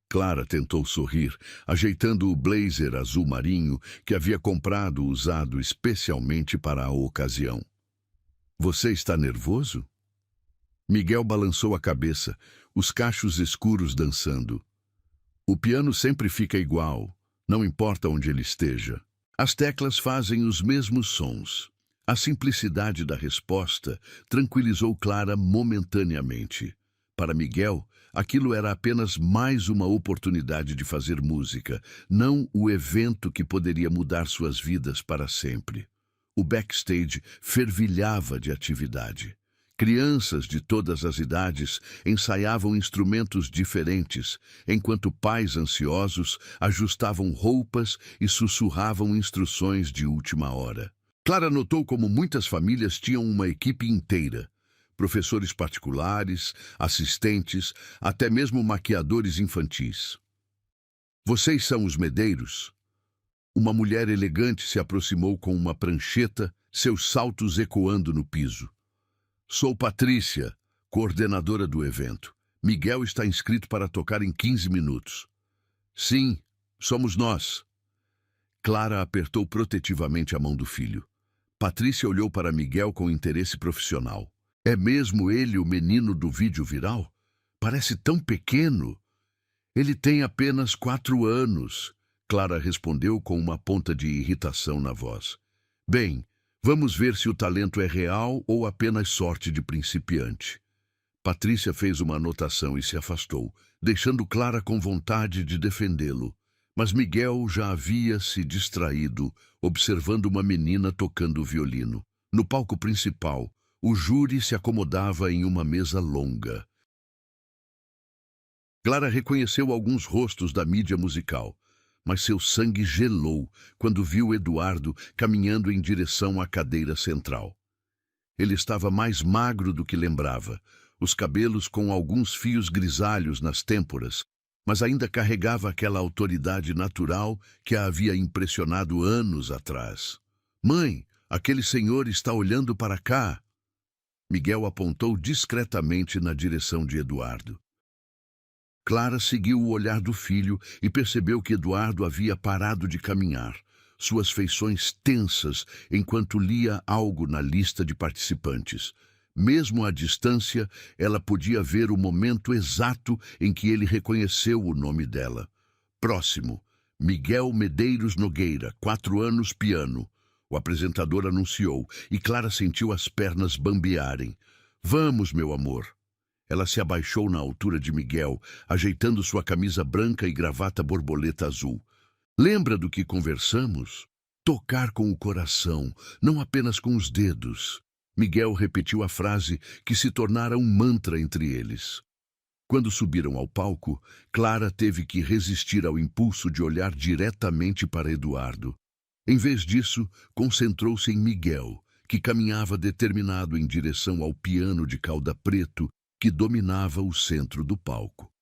Clara tentou sorrir, ajeitando o blazer azul marinho que havia comprado usado especialmente para a ocasião. Você está nervoso? Miguel balançou a cabeça, os cachos escuros dançando. O piano sempre fica igual, não importa onde ele esteja. As teclas fazem os mesmos sons. A simplicidade da resposta tranquilizou Clara momentaneamente. Para Miguel, aquilo era apenas mais uma oportunidade de fazer música, não o evento que poderia mudar suas vidas para sempre. O backstage fervilhava de atividade. Crianças de todas as idades ensaiavam instrumentos diferentes, enquanto pais ansiosos ajustavam roupas e sussurravam instruções de última hora. Clara notou como muitas famílias tinham uma equipe inteira. Professores particulares, assistentes, até mesmo maquiadores infantis. Vocês são os Medeiros? Uma mulher elegante se aproximou com uma prancheta, seus saltos ecoando no piso. Sou Patrícia, coordenadora do evento. Miguel está inscrito para tocar em 15 minutos. Sim, somos nós. Clara apertou protetivamente a mão do filho. Patrícia olhou para Miguel com interesse profissional. É mesmo ele o menino do vídeo viral? Parece tão pequeno. Ele tem apenas 4 anos. Clara respondeu com uma ponta de irritação na voz. Bem, vamos ver se o talento é real ou apenas sorte de principiante. Patrícia fez uma anotação e se afastou, deixando Clara com vontade de defendê-lo. Mas Miguel já havia se distraído, observando uma menina tocando violino. No palco principal, o júri se acomodava em uma mesa longa. Clara reconheceu alguns rostos da mídia musical, mas seu sangue gelou quando viu Eduardo caminhando em direção à cadeira central. Ele estava mais magro do que lembrava, os cabelos com alguns fios grisalhos nas têmporas, mas ainda carregava aquela autoridade natural que a havia impressionado anos atrás. Mãe, aquele senhor está olhando para cá. Miguel apontou discretamente na direção de Eduardo. Clara seguiu o olhar do filho e percebeu que Eduardo havia parado de caminhar, suas feições tensas enquanto lia algo na lista de participantes. Mesmo à distância, ela podia ver o momento exato em que ele reconheceu o nome dela. Próximo, Miguel Medeiros Nogueira, 4 anos, piano. O apresentador anunciou, e Clara sentiu as pernas bambearem. Vamos, meu amor. Ela se abaixou na altura de Miguel, ajeitando sua camisa branca e gravata borboleta azul. Lembra do que conversamos? Tocar com o coração, não apenas com os dedos. Miguel repetiu a frase que se tornara um mantra entre eles. Quando subiram ao palco, Clara teve que resistir ao impulso de olhar diretamente para Eduardo. Em vez disso, concentrou-se em Miguel, que caminhava determinado em direção ao piano de cauda preto que dominava o centro do palco.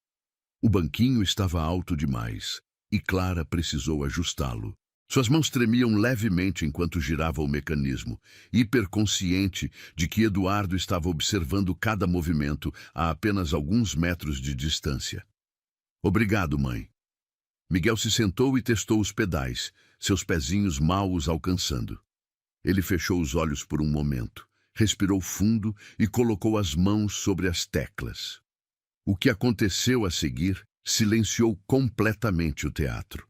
O banquinho estava alto demais, e Clara precisou ajustá-lo. Suas mãos tremiam levemente enquanto girava o mecanismo, hiperconsciente de que Eduardo estava observando cada movimento a apenas alguns metros de distância. Obrigado, mãe. Miguel se sentou e testou os pedais, seus pezinhos mal os alcançando. Ele fechou os olhos por um momento, respirou fundo e colocou as mãos sobre as teclas. O que aconteceu a seguir silenciou completamente o teatro.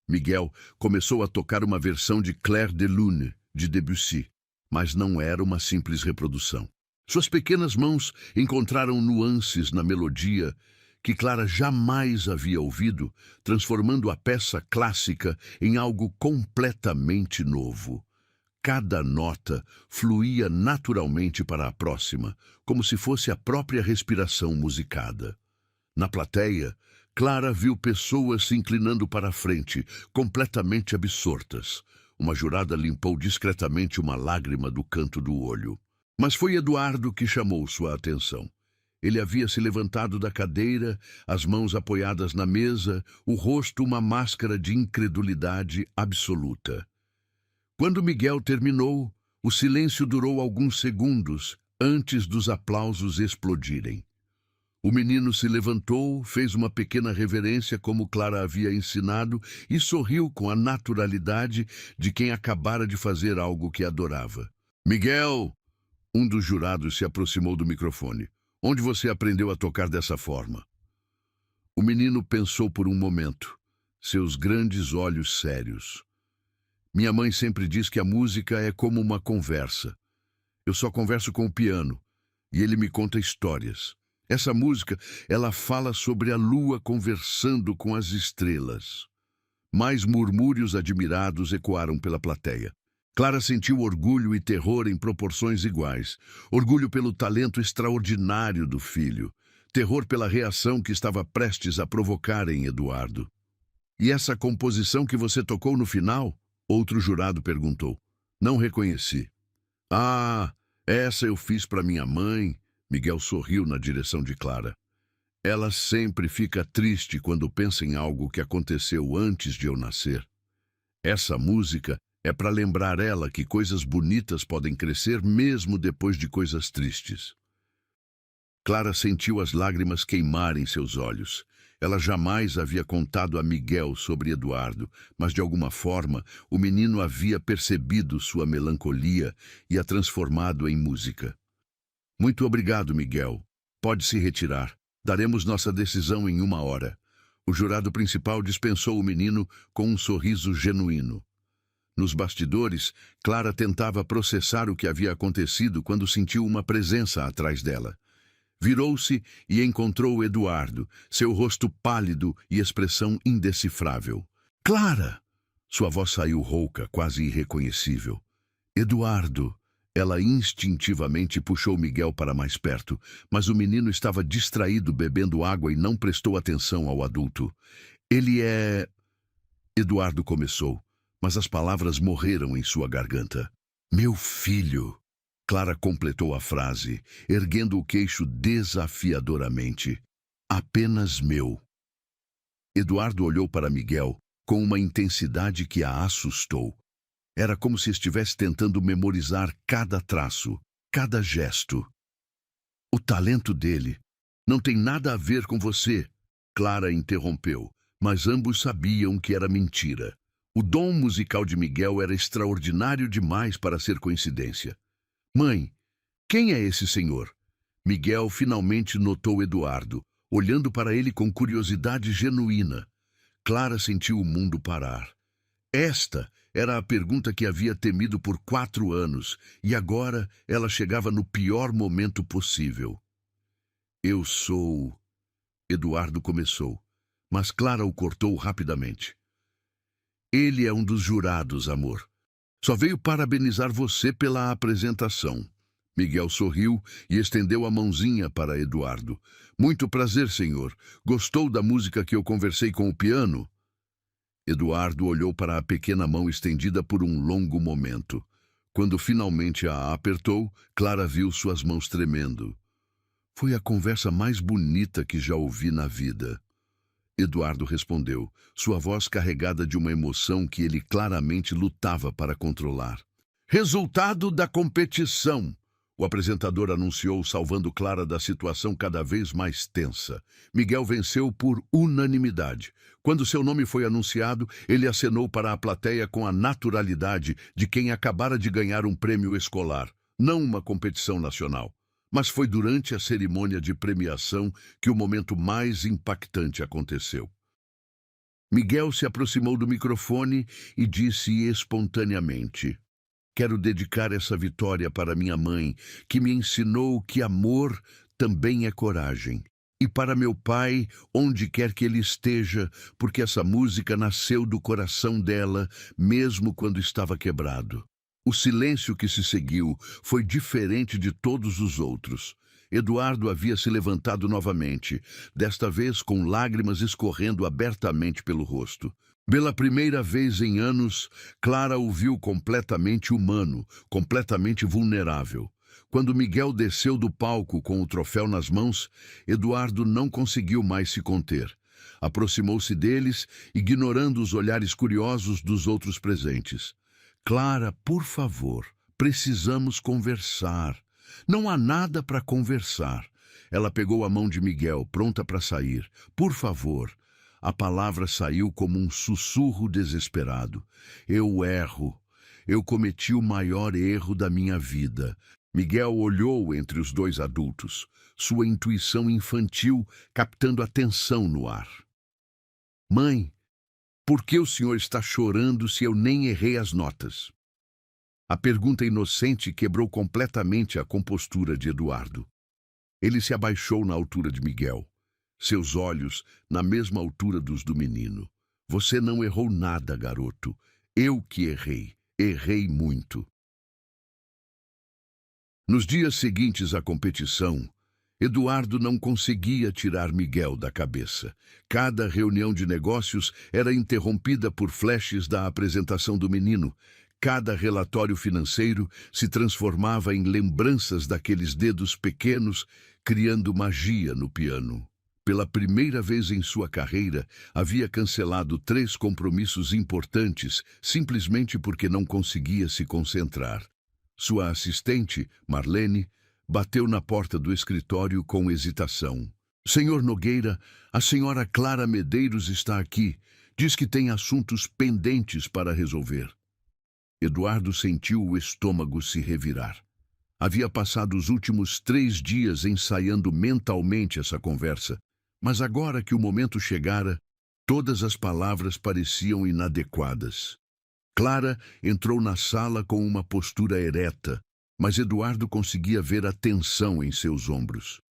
Miguel começou a tocar uma versão de Clair de Lune, de Debussy, mas não era uma simples reprodução. Suas pequenas mãos encontraram nuances na melodia que Clara jamais havia ouvido, transformando a peça clássica em algo completamente novo. Cada nota fluía naturalmente para a próxima, como se fosse a própria respiração musicada. Na plateia, Clara viu pessoas se inclinando para a frente, completamente absortas. Uma jurada limpou discretamente uma lágrima do canto do olho. Mas foi Eduardo que chamou sua atenção. Ele havia se levantado da cadeira, as mãos apoiadas na mesa, o rosto uma máscara de incredulidade absoluta. Quando Miguel terminou, o silêncio durou alguns segundos antes dos aplausos explodirem. O menino se levantou, fez uma pequena reverência como Clara havia ensinado e sorriu com a naturalidade de quem acabara de fazer algo que adorava. Miguel! Um dos jurados se aproximou do microfone. Onde você aprendeu a tocar dessa forma? O menino pensou por um momento, seus grandes olhos sérios. Minha mãe sempre diz que a música é como uma conversa. Eu só converso com o piano, e ele me conta histórias. Essa música, ela fala sobre a lua conversando com as estrelas. Mais murmúrios admirados ecoaram pela plateia. Clara sentiu orgulho e terror em proporções iguais. Orgulho pelo talento extraordinário do filho. Terror pela reação que estava prestes a provocar em Eduardo. E essa composição que você tocou no final? Outro jurado perguntou. Não reconheci. Ah, essa eu fiz para minha mãe. Miguel sorriu na direção de Clara. Ela sempre fica triste quando pensa em algo que aconteceu antes de eu nascer. Essa música é para lembrar ela que coisas bonitas podem crescer mesmo depois de coisas tristes. Clara sentiu as lágrimas queimarem seus olhos. Ela jamais havia contado a Miguel sobre Eduardo, mas de alguma forma o menino havia percebido sua melancolia e a transformado em música. Muito obrigado, Miguel. Pode se retirar. Daremos nossa decisão em 1 hora. O jurado principal dispensou o menino com um sorriso genuíno. Nos bastidores, Clara tentava processar o que havia acontecido quando sentiu uma presença atrás dela. Virou-se e encontrou Eduardo, seu rosto pálido e expressão indecifrável. Clara! Sua voz saiu rouca, quase irreconhecível. Eduardo! Ela instintivamente puxou Miguel para mais perto, mas o menino estava distraído bebendo água e não prestou atenção ao adulto. Ele é... Eduardo começou, mas as palavras morreram em sua garganta. Meu filho! Clara completou a frase, erguendo o queixo desafiadoramente. Apenas meu. Eduardo olhou para Miguel com uma intensidade que a assustou. Era como se estivesse tentando memorizar cada traço, cada gesto. O talento dele não tem nada a ver com você, Clara interrompeu, mas ambos sabiam que era mentira. O dom musical de Miguel era extraordinário demais para ser coincidência. Mãe, quem é esse senhor? Miguel finalmente notou Eduardo, olhando para ele com curiosidade genuína. Clara sentiu o mundo parar. Esta era a pergunta que havia temido por 4 anos, e agora ela chegava no pior momento possível. Eu sou... Eduardo começou, mas Clara o cortou rapidamente. Ele é um dos jurados, amor. Só veio parabenizar você pela apresentação. Miguel sorriu e estendeu a mãozinha para Eduardo. Muito prazer, senhor. Gostou da música que eu conversei com o piano? Eduardo olhou para a pequena mão estendida por um longo momento. Quando finalmente a apertou, Clara viu suas mãos tremendo. Foi a conversa mais bonita que já ouvi na vida. Eduardo respondeu, sua voz carregada de uma emoção que ele claramente lutava para controlar. Resultado da competição! O apresentador anunciou, salvando Clara da situação cada vez mais tensa. Miguel venceu por unanimidade. Quando seu nome foi anunciado, ele acenou para a plateia com a naturalidade de quem acabara de ganhar um prêmio escolar, não uma competição nacional. Mas foi durante a cerimônia de premiação que o momento mais impactante aconteceu. Miguel se aproximou do microfone e disse espontaneamente: quero dedicar essa vitória para minha mãe, que me ensinou que amor também é coragem. E para meu pai, onde quer que ele esteja, porque essa música nasceu do coração dela, mesmo quando estava quebrado. O silêncio que se seguiu foi diferente de todos os outros. Eduardo havia se levantado novamente, desta vez com lágrimas escorrendo abertamente pelo rosto. Pela primeira vez em anos, Clara o viu completamente humano, completamente vulnerável. Quando Miguel desceu do palco com o troféu nas mãos, Eduardo não conseguiu mais se conter. Aproximou-se deles, ignorando os olhares curiosos dos outros presentes. Clara, por favor, precisamos conversar. Não há nada para conversar. Ela pegou a mão de Miguel, pronta para sair. Por favor. A palavra saiu como um sussurro desesperado. Eu erro. Eu cometi o maior erro da minha vida. Miguel olhou entre os dois adultos, sua intuição infantil captando a tensão no ar. Mãe, por que o senhor está chorando se eu nem errei as notas? A pergunta inocente quebrou completamente a compostura de Eduardo. Ele se abaixou na altura de Miguel, seus olhos na mesma altura dos do menino. Você não errou nada, garoto. Eu que errei. Errei muito. Nos dias seguintes à competição, Eduardo não conseguia tirar Miguel da cabeça. Cada reunião de negócios era interrompida por flashes da apresentação do menino. Cada relatório financeiro se transformava em lembranças daqueles dedos pequenos, criando magia no piano. Pela primeira vez em sua carreira, havia cancelado 3 compromissos importantes simplesmente porque não conseguia se concentrar. Sua assistente, Marlene, bateu na porta do escritório com hesitação. Senhor Nogueira, a senhora Clara Medeiros está aqui. Diz que tem assuntos pendentes para resolver. Eduardo sentiu o estômago se revirar. Havia passado os últimos 3 dias ensaiando mentalmente essa conversa, mas agora que o momento chegara, todas as palavras pareciam inadequadas. Clara entrou na sala com uma postura ereta, mas Eduardo conseguia ver a tensão em seus ombros.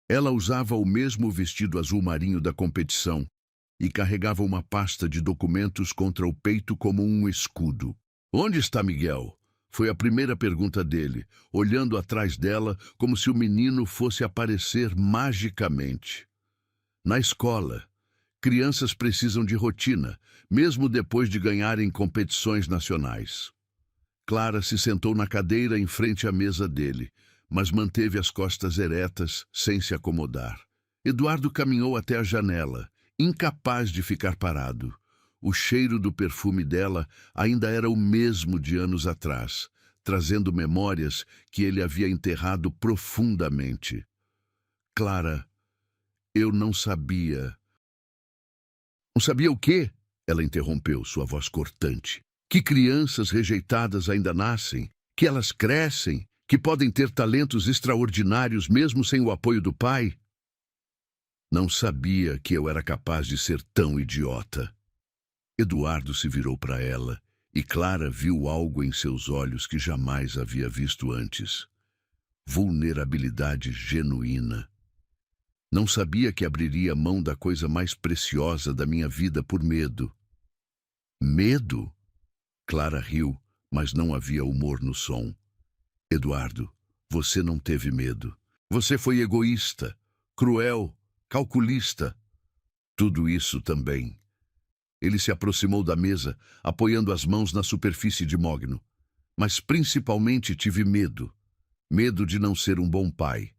Ela usava o mesmo vestido azul marinho da competição e carregava uma pasta de documentos contra o peito como um escudo. Onde está Miguel? Foi a primeira pergunta dele, olhando atrás dela como se o menino fosse aparecer magicamente. Na escola, crianças precisam de rotina, mesmo depois de ganharem competições nacionais. Clara se sentou na cadeira em frente à mesa dele, mas manteve as costas eretas, sem se acomodar. Eduardo caminhou até a janela, incapaz de ficar parado. O cheiro do perfume dela ainda era o mesmo de anos atrás, trazendo memórias que ele havia enterrado profundamente. Clara, eu não sabia. Não sabia o quê? Ela interrompeu, sua voz cortante. Que crianças rejeitadas ainda nascem, que elas crescem, que podem ter talentos extraordinários mesmo sem o apoio do pai? Não sabia que eu era capaz de ser tão idiota. Eduardo se virou para ela e Clara viu algo em seus olhos que jamais havia visto antes. Vulnerabilidade genuína. Não sabia que abriria mão da coisa mais preciosa da minha vida por medo. Medo? Clara riu, mas não havia humor no som. Eduardo, você não teve medo. Você foi egoísta, cruel, calculista. Tudo isso também. Ele se aproximou da mesa, apoiando as mãos na superfície de mogno. Mas principalmente tive medo. Medo de não ser um bom pai.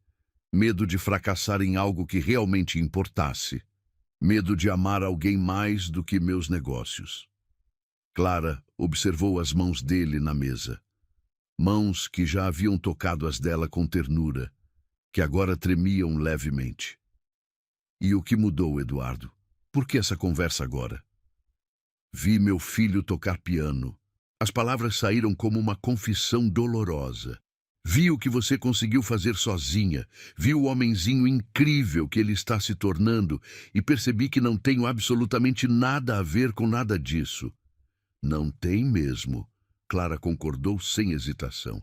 Medo de fracassar em algo que realmente importasse. Medo de amar alguém mais do que meus negócios. Clara observou as mãos dele na mesa. Mãos que já haviam tocado as dela com ternura, que agora tremiam levemente. E o que mudou, Eduardo? Por que essa conversa agora? Vi meu filho tocar piano. As palavras saíram como uma confissão dolorosa. Vi o que você conseguiu fazer sozinha. Vi o homenzinho incrível que ele está se tornando e percebi que não tenho absolutamente nada a ver com nada disso. Não tem mesmo, Clara concordou sem hesitação.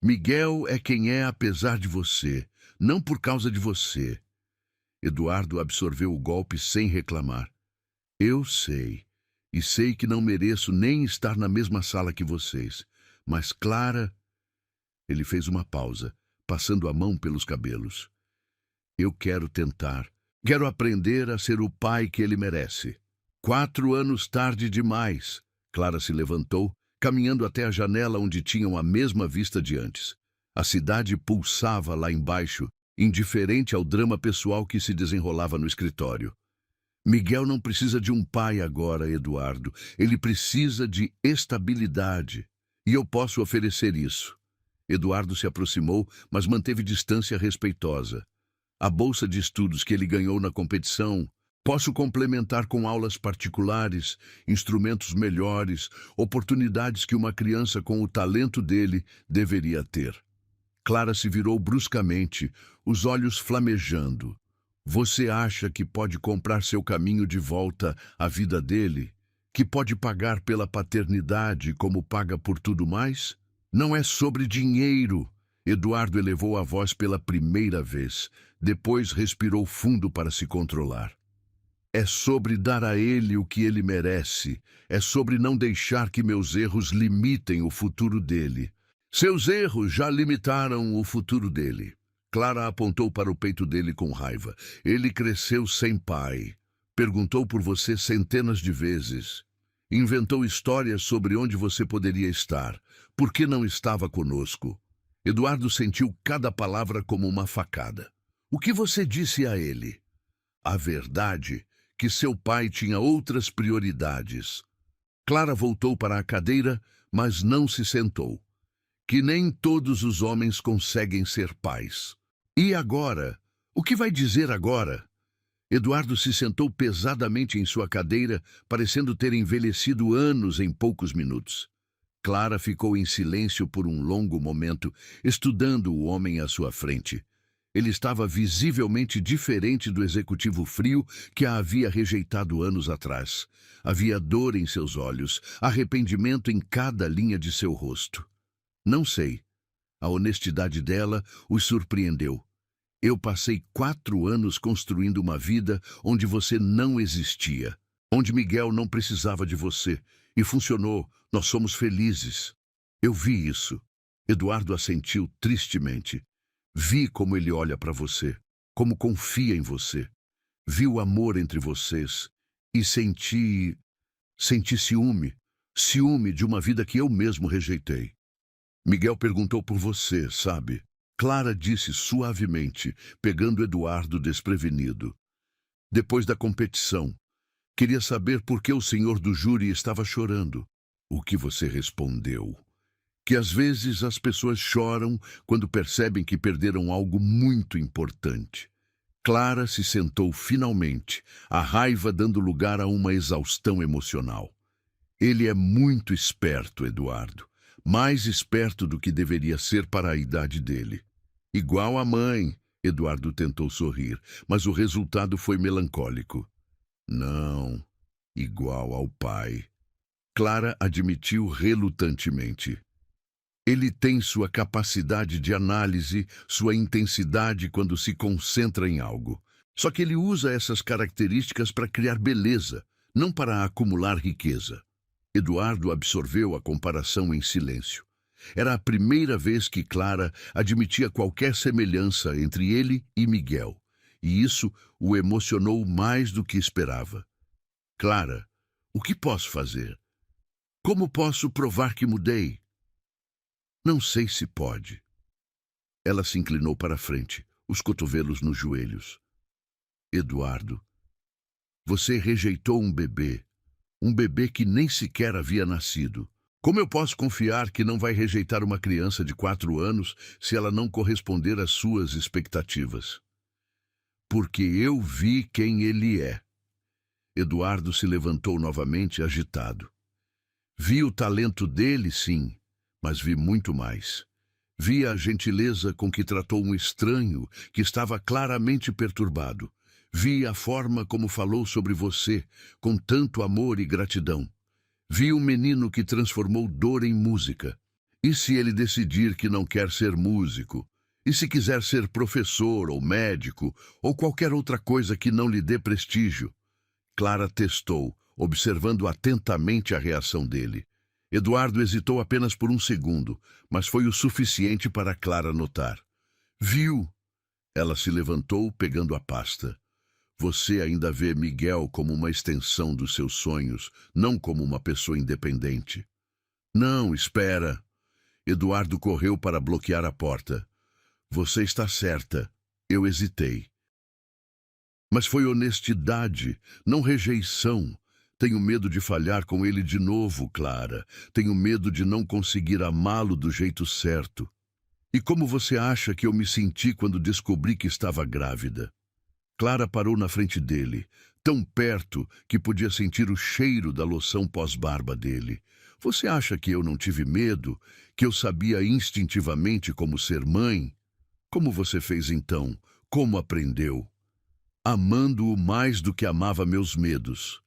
Miguel é quem é apesar de você, não por causa de você. Eduardo absorveu o golpe sem reclamar. Eu sei. E sei que não mereço nem estar na mesma sala que vocês. Mas, Clara... Ele fez uma pausa, passando a mão pelos cabelos. Eu quero tentar. Quero aprender a ser o pai que ele merece. 4 anos tarde demais. Clara se levantou, caminhando até a janela onde tinham a mesma vista de antes. A cidade pulsava lá embaixo, indiferente ao drama pessoal que se desenrolava no escritório. Miguel não precisa de um pai agora, Eduardo. Ele precisa de estabilidade. E eu posso oferecer isso. Eduardo se aproximou, mas manteve distância respeitosa. A bolsa de estudos que ele ganhou na competição, posso complementar com aulas particulares, instrumentos melhores, oportunidades que uma criança com o talento dele deveria ter. Clara se virou bruscamente, os olhos flamejando. Você acha que pode comprar seu caminho de volta à vida dele? Que pode pagar pela paternidade como paga por tudo mais? Não é sobre dinheiro. Eduardo elevou a voz pela primeira vez. Depois respirou fundo para se controlar. É sobre dar a ele o que ele merece. É sobre não deixar que meus erros limitem o futuro dele. Seus erros já limitaram o futuro dele. Clara apontou para o peito dele com raiva. Ele cresceu sem pai. Perguntou por você centenas de vezes. Inventou histórias sobre onde você poderia estar. Por que não estava conosco? Eduardo sentiu cada palavra como uma facada. O que você disse a ele? A verdade, que seu pai tinha outras prioridades. Clara voltou para a cadeira, mas não se sentou. que nem todos os homens conseguem ser pais. E agora? O que vai dizer agora? Eduardo se sentou pesadamente em sua cadeira, parecendo ter envelhecido anos em poucos minutos. Clara ficou em silêncio por um longo momento, estudando o homem à sua frente. Ele estava visivelmente diferente do executivo frio que a havia rejeitado anos atrás. Havia dor em seus olhos, arrependimento em cada linha de seu rosto. Não sei. A honestidade dela os surpreendeu. Eu passei 4 anos construindo uma vida onde você não existia, onde Miguel não precisava de você, e funcionou. Nós somos felizes. Eu vi isso. Eduardo assentiu tristemente. Vi como ele olha para você, como confia em você. Vi o amor entre vocês e senti ciúme de uma vida que eu mesmo rejeitei. Miguel perguntou por você, sabe? Clara disse suavemente, pegando Eduardo desprevenido. Depois da competição, queria saber por que o senhor do júri estava chorando. O que você respondeu? Que às vezes as pessoas choram quando percebem que perderam algo muito importante. Clara se sentou finalmente, a raiva dando lugar a uma exaustão emocional. Ele é muito esperto, Eduardo. Mais esperto do que deveria ser para a idade dele. Igual a mãe, Eduardo tentou sorrir, mas o resultado foi melancólico. Não, igual ao pai. Clara admitiu relutantemente. Ele tem sua capacidade de análise, sua intensidade quando se concentra em algo. Só que ele usa essas características para criar beleza, não para acumular riqueza. Eduardo absorveu a comparação em silêncio. Era a primeira vez que Clara admitia qualquer semelhança entre ele e Miguel, e isso o emocionou mais do que esperava. Clara, o que posso fazer? Como posso provar que mudei? Não sei se pode. Ela se inclinou para a frente, os cotovelos nos joelhos. Eduardo, você rejeitou um bebê que nem sequer havia nascido. Como eu posso confiar que não vai rejeitar uma criança de 4 anos se ela não corresponder às suas expectativas? Porque eu vi quem ele é. Eduardo se levantou novamente, agitado. Vi o talento dele, sim, mas vi muito mais. Vi a gentileza com que tratou um estranho que estava claramente perturbado. Vi a forma como falou sobre você, com tanto amor e gratidão. Vi um menino que transformou dor em música. E se ele decidir que não quer ser músico? E se quiser ser professor ou médico ou qualquer outra coisa que não lhe dê prestígio? Clara testou, observando atentamente a reação dele. Eduardo hesitou apenas por um segundo, mas foi o suficiente para Clara notar. Viu? Ela se levantou, pegando a pasta. Você ainda vê Miguel como uma extensão dos seus sonhos, não como uma pessoa independente. Não, espera. Eduardo correu para bloquear a porta. Você está certa. Eu hesitei. Mas foi honestidade, não rejeição. Tenho medo de falhar com ele de novo, Clara. Tenho medo de não conseguir amá-lo do jeito certo. E como você acha que eu me senti quando descobri que estava grávida? Clara parou na frente dele, tão perto que podia sentir o cheiro da loção pós-barba dele. Você acha que eu não tive medo? Que eu sabia instintivamente como ser mãe? Como você fez então? Como aprendeu? Amando-o mais do que amava meus medos.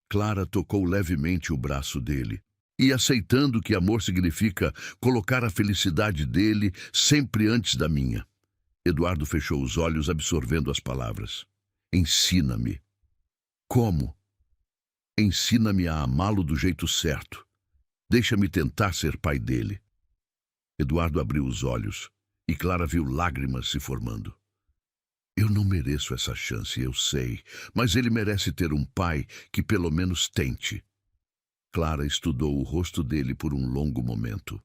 Clara tocou levemente o braço dele. E aceitando que amor significa colocar a felicidade dele sempre antes da minha. Eduardo fechou os olhos, absorvendo as palavras. Ensina-me. Como? Ensina-me a amá-lo do jeito certo. Deixa-me tentar ser pai dele. Eduardo abriu os olhos e Clara viu lágrimas se formando. Eu não mereço essa chance, eu sei, mas ele merece ter um pai que pelo menos tente. Clara estudou o rosto dele por um longo momento.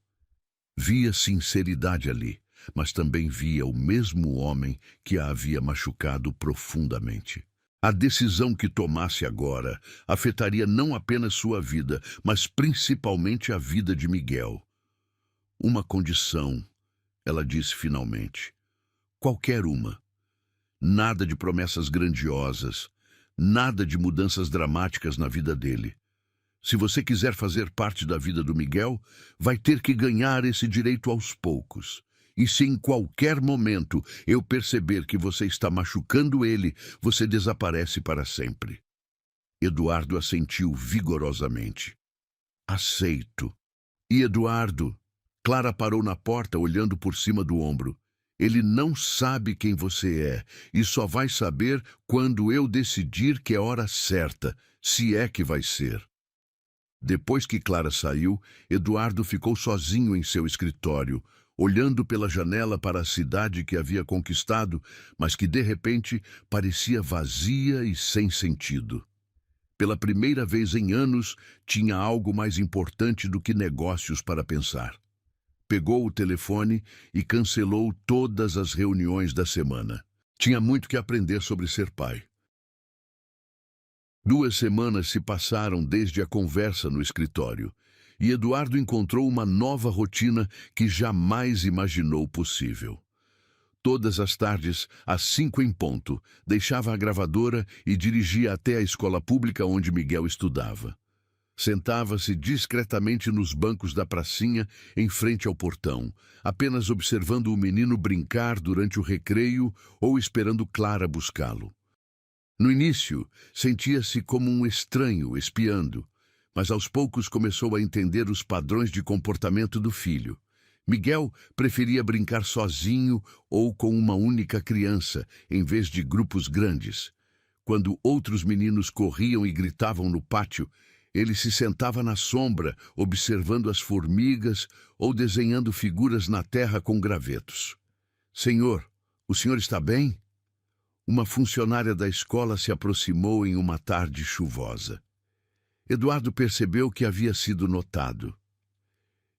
Via sinceridade ali, mas também via o mesmo homem que a havia machucado profundamente. A decisão que tomasse agora afetaria não apenas sua vida, mas principalmente a vida de Miguel. Uma condição, ela disse finalmente. Qualquer uma. Nada de promessas grandiosas, nada de mudanças dramáticas na vida dele. Se você quiser fazer parte da vida do Miguel, vai ter que ganhar esse direito aos poucos. E se em qualquer momento eu perceber que você está machucando ele, você desaparece para sempre. Eduardo assentiu vigorosamente. Aceito. E Eduardo, Clara parou na porta olhando por cima do ombro. Ele não sabe quem você é e só vai saber quando eu decidir que é hora certa, se é que vai ser. Depois que Clara saiu, Eduardo ficou sozinho em seu escritório, olhando pela janela para a cidade que havia conquistado, mas que de repente parecia vazia e sem sentido. Pela primeira vez em anos, tinha algo mais importante do que negócios para pensar. Pegou o telefone e cancelou todas as reuniões da semana. Tinha muito que aprender sobre ser pai. 2 semanas se passaram desde a conversa no escritório, e Eduardo encontrou uma nova rotina que jamais imaginou possível. Todas as tardes, às 5 em ponto, deixava a gravadora e dirigia até a escola pública onde Miguel estudava. Sentava-se discretamente nos bancos da pracinha, em frente ao portão, apenas observando o menino brincar durante o recreio ou esperando Clara buscá-lo. No início, sentia-se como um estranho espiando, mas aos poucos começou a entender os padrões de comportamento do filho. Miguel preferia brincar sozinho ou com uma única criança, em vez de grupos grandes. Quando outros meninos corriam e gritavam no pátio, ele se sentava na sombra, observando as formigas ou desenhando figuras na terra com gravetos. Senhor, o senhor está bem? Uma funcionária da escola se aproximou em uma tarde chuvosa. Eduardo percebeu que havia sido notado.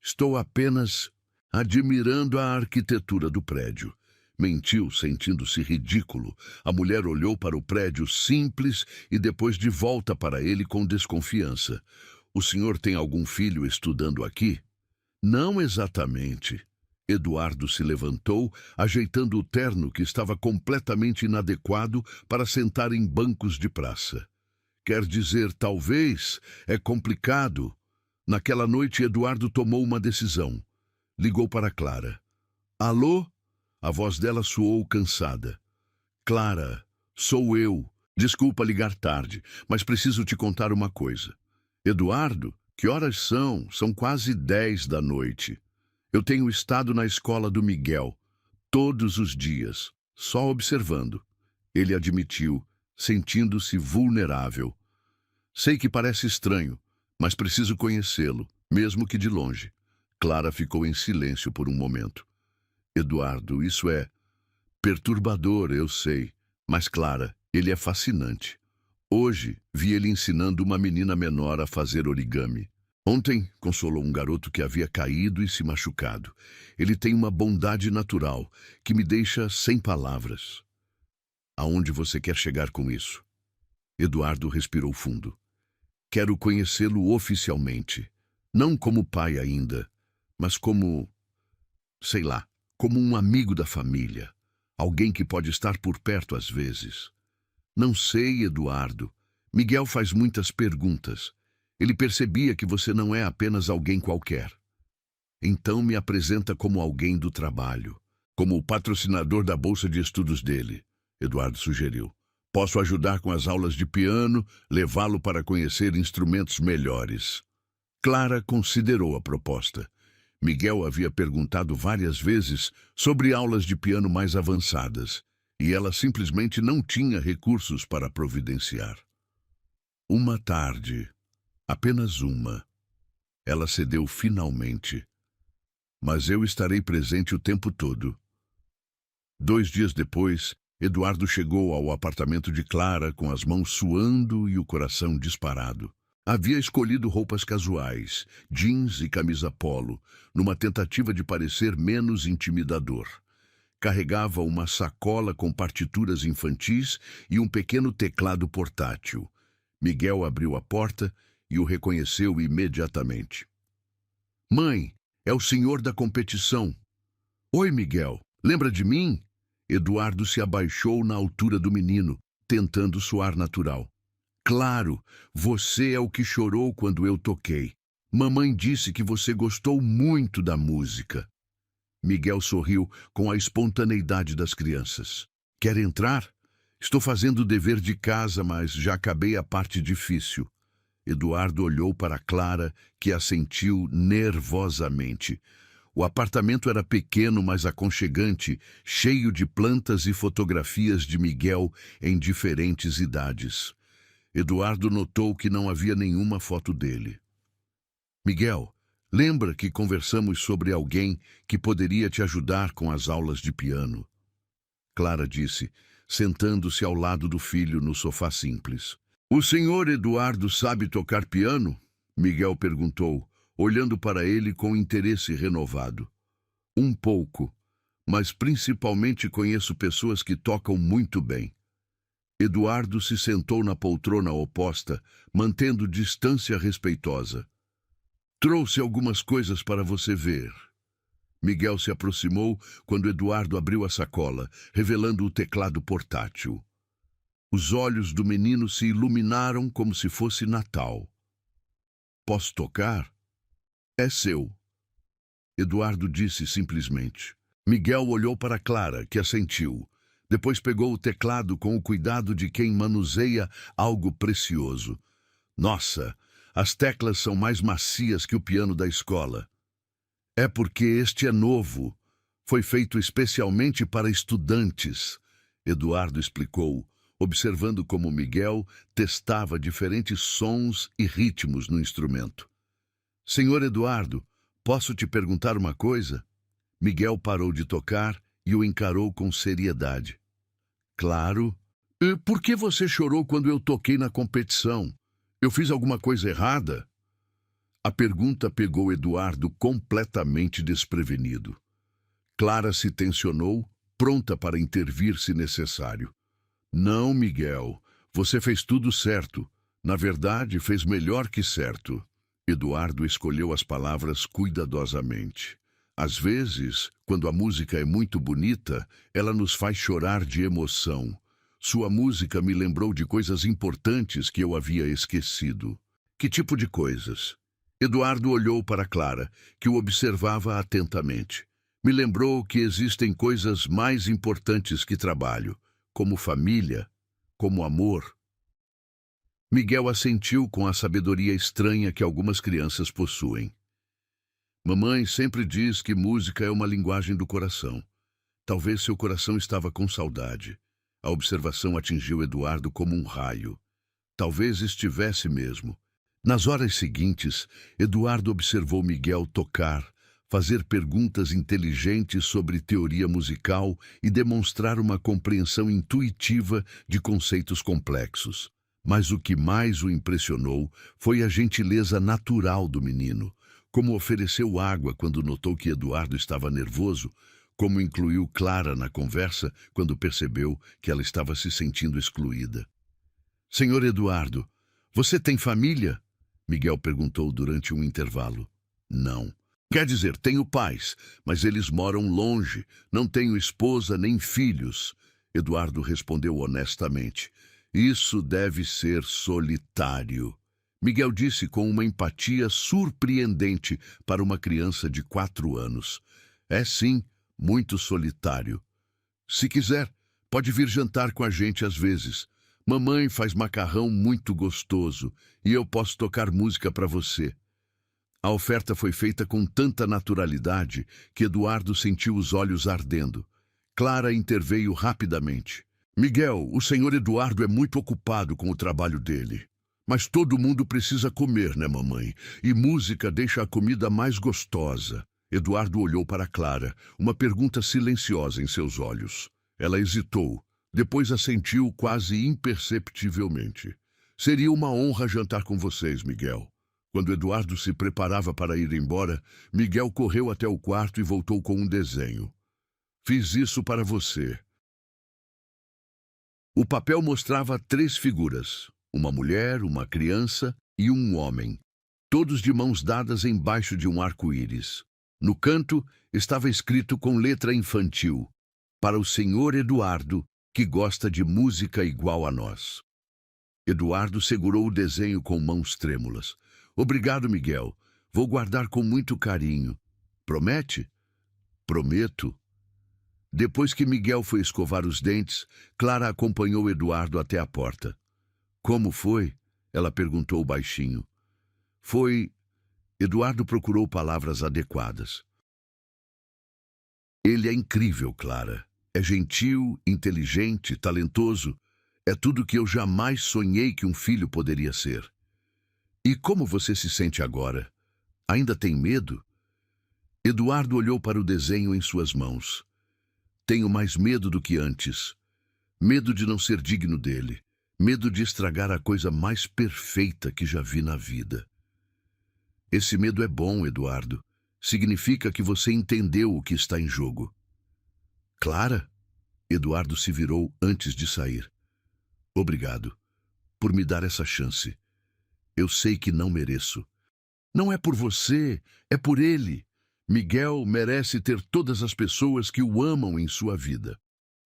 Estou apenas admirando a arquitetura do prédio. Mentiu, sentindo-se ridículo. A mulher olhou para o prédio simples e depois de volta para ele com desconfiança. O senhor tem algum filho estudando aqui? Não exatamente. Eduardo se levantou, ajeitando o terno que estava completamente inadequado para sentar em bancos de praça. Quer dizer, talvez, é complicado. Naquela noite, Eduardo tomou uma decisão. Ligou para Clara. Alô? A voz dela soou cansada. Clara, sou eu. Desculpa ligar tarde, mas preciso te contar uma coisa. Eduardo, que horas são? São quase 10 da noite. Eu tenho estado na escola do Miguel, todos os dias, só observando. Ele admitiu, sentindo-se vulnerável. Sei que parece estranho, mas preciso conhecê-lo, mesmo que de longe. Clara ficou em silêncio por um momento. Eduardo, isso é perturbador, eu sei, mas Clara, ele é fascinante. Hoje, vi ele ensinando uma menina menor a fazer origami. Ontem, consolou um garoto que havia caído e se machucado. Ele tem uma bondade natural que me deixa sem palavras. Aonde você quer chegar com isso? Eduardo respirou fundo. Quero conhecê-lo oficialmente. Não como pai ainda, mas como, sei lá, como um amigo da família. Alguém que pode estar por perto às vezes. Não sei, Eduardo. Miguel faz muitas perguntas. Ele percebia que você não é apenas alguém qualquer. Então me apresenta como alguém do trabalho, como o patrocinador da bolsa de estudos dele, Eduardo sugeriu. Posso ajudar com as aulas de piano, levá-lo para conhecer instrumentos melhores. Clara considerou a proposta. Miguel havia perguntado várias vezes sobre aulas de piano mais avançadas, e ela simplesmente não tinha recursos para providenciar. Uma tarde, apenas uma, ela cedeu finalmente. Mas eu estarei presente o tempo todo. 2 dias depois, Eduardo chegou ao apartamento de Clara com as mãos suando e o coração disparado. Havia escolhido roupas casuais, jeans e camisa polo, numa tentativa de parecer menos intimidador. Carregava uma sacola com partituras infantis e um pequeno teclado portátil. Miguel abriu a porta e o reconheceu imediatamente. Mãe, É o senhor da competição. Oi, Miguel. Lembra de mim? Eduardo se abaixou na altura do menino, tentando soar natural. Claro, você é o que chorou quando eu toquei. Mamãe disse que você gostou muito da música. Miguel sorriu com a espontaneidade das crianças. Quer entrar? Estou fazendo o dever de casa, mas já acabei a parte difícil. Eduardo olhou para Clara, que assentiu nervosamente. O apartamento era pequeno, mas aconchegante, cheio de plantas e fotografias de Miguel em diferentes idades. Eduardo notou que não havia nenhuma foto dele. Miguel, lembra que conversamos sobre alguém que poderia te ajudar com as aulas de piano? Clara disse, sentando-se ao lado do filho no sofá simples. O senhor Eduardo sabe tocar piano? Miguel perguntou, olhando para ele com interesse renovado. Um pouco, mas principalmente conheço pessoas que tocam muito bem. Eduardo se sentou na poltrona oposta, mantendo distância respeitosa. Trouxe algumas coisas para você ver. Miguel se aproximou quando Eduardo abriu a sacola, revelando o teclado portátil. Os olhos do menino se iluminaram como se fosse Natal. Posso tocar? É seu. Eduardo disse simplesmente. Miguel olhou para Clara, que assentiu. Depois pegou o teclado com o cuidado de quem manuseia algo precioso. Nossa, as teclas são mais macias que o piano da escola. É porque este é novo. Foi feito especialmente para estudantes, Eduardo explicou, observando como Miguel testava diferentes sons e ritmos no instrumento. Senhor Eduardo, posso te perguntar uma coisa? Miguel parou de tocar e o encarou com seriedade. Claro. E por que você chorou quando eu toquei na competição? Eu fiz alguma coisa errada? A pergunta pegou Eduardo completamente desprevenido. Clara se tensionou, pronta para intervir se necessário. Não, Miguel, você fez tudo certo. Na verdade, fez melhor que certo. Eduardo escolheu as palavras cuidadosamente. Às vezes, quando a música é muito bonita, ela nos faz chorar de emoção. Sua música me lembrou de coisas importantes que eu havia esquecido. Que tipo de coisas? Eduardo olhou para Clara, que o observava atentamente. Me lembrou que existem coisas mais importantes que trabalho, como família, como amor. Miguel assentiu com a sabedoria estranha que algumas crianças possuem. Mamãe sempre diz que música é uma linguagem do coração. Talvez seu coração estava com saudade. A observação atingiu Eduardo como um raio. Talvez estivesse mesmo. Nas horas seguintes, Eduardo observou Miguel tocar, fazer perguntas inteligentes sobre teoria musical e demonstrar uma compreensão intuitiva de conceitos complexos. Mas o que mais o impressionou foi a gentileza natural do menino, como ofereceu água quando notou que Eduardo estava nervoso, como incluiu Clara na conversa quando percebeu que ela estava se sentindo excluída. Senhor Eduardo, você tem família? Miguel perguntou durante um intervalo. Não. Quer dizer, tenho pais, mas eles moram longe. Não tenho esposa nem filhos. Eduardo respondeu honestamente. Isso deve ser solitário. Miguel disse com uma empatia surpreendente para uma criança de 4 anos. É sim, muito solitário. Se quiser, pode vir jantar com a gente às vezes. Mamãe faz macarrão muito gostoso e eu posso tocar música para você. A oferta foi feita com tanta naturalidade que Eduardo sentiu os olhos ardendo. Clara interveio rapidamente. Miguel, o senhor Eduardo é muito ocupado com o trabalho dele. Mas todo mundo precisa comer, né, mamãe? E música deixa a comida mais gostosa. Eduardo olhou para Clara, uma pergunta silenciosa em seus olhos. Ela hesitou, depois assentiu quase imperceptivelmente. Seria uma honra jantar com vocês, Miguel. Quando Eduardo se preparava para ir embora, Miguel correu até o quarto e voltou com um desenho. Fiz isso para você. O papel mostrava 3 figuras, uma mulher, uma criança e um homem, todos de mãos dadas embaixo de um arco-íris. No canto estava escrito com letra infantil: para o senhor Eduardo, que gosta de música igual a nós. Eduardo segurou o desenho com mãos trêmulas. Obrigado, Miguel. Vou guardar com muito carinho. Promete? Prometo. Depois que Miguel foi escovar os dentes, Clara acompanhou Eduardo até a porta. Como foi? Ela perguntou baixinho. Foi... Eduardo procurou palavras adequadas. Ele é incrível, Clara. É gentil, inteligente, talentoso. É tudo que eu jamais sonhei que um filho poderia ser. E como você se sente agora? Ainda tem medo? Eduardo olhou para o desenho em suas mãos. Tenho mais medo do que antes. Medo de não ser digno dele. Medo de estragar a coisa mais perfeita que já vi na vida. Esse medo é bom, Eduardo. Significa que você entendeu o que está em jogo. Clara? Eduardo se virou antes de sair. Obrigado por me dar essa chance. Eu sei que não mereço. Não é por você, é por ele. Miguel merece ter todas as pessoas que o amam em sua vida.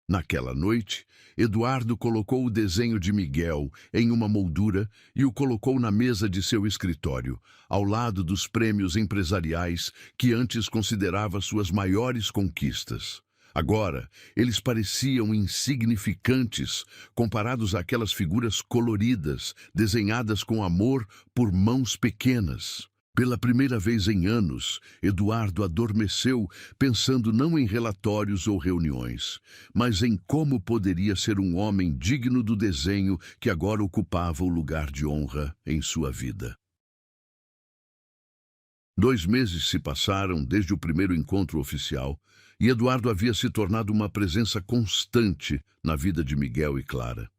Naquela noite, Eduardo colocou o desenho de Miguel em uma moldura e o colocou na mesa de seu escritório, ao lado dos prêmios empresariais que antes considerava suas maiores conquistas. Agora, eles pareciam insignificantes comparados àquelas figuras coloridas, desenhadas com amor por mãos pequenas. Pela primeira vez em anos, Eduardo adormeceu pensando não em relatórios ou reuniões, mas em como poderia ser um homem digno do desenho que agora ocupava o lugar de honra em sua vida. 2 meses se passaram desde o primeiro encontro oficial e Eduardo havia se tornado uma presença constante na vida de Miguel e Clara.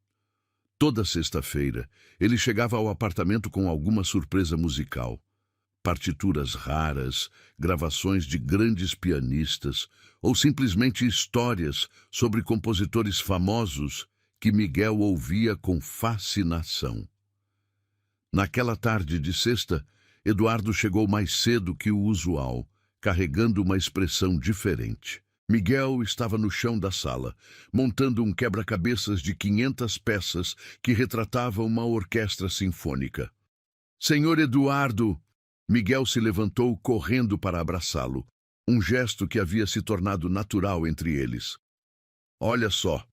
Toda sexta-feira, ele chegava ao apartamento com alguma surpresa musical. Partituras raras, gravações de grandes pianistas ou simplesmente histórias sobre compositores famosos que Miguel ouvia com fascinação. Naquela tarde de sexta, Eduardo chegou mais cedo que o usual, carregando uma expressão diferente. Miguel estava no chão da sala, montando um quebra-cabeças de 500 peças que retratava uma orquestra sinfônica. Senhor Eduardo! Miguel se levantou correndo para abraçá-lo, um gesto que havia se tornado natural entre eles. Olha só,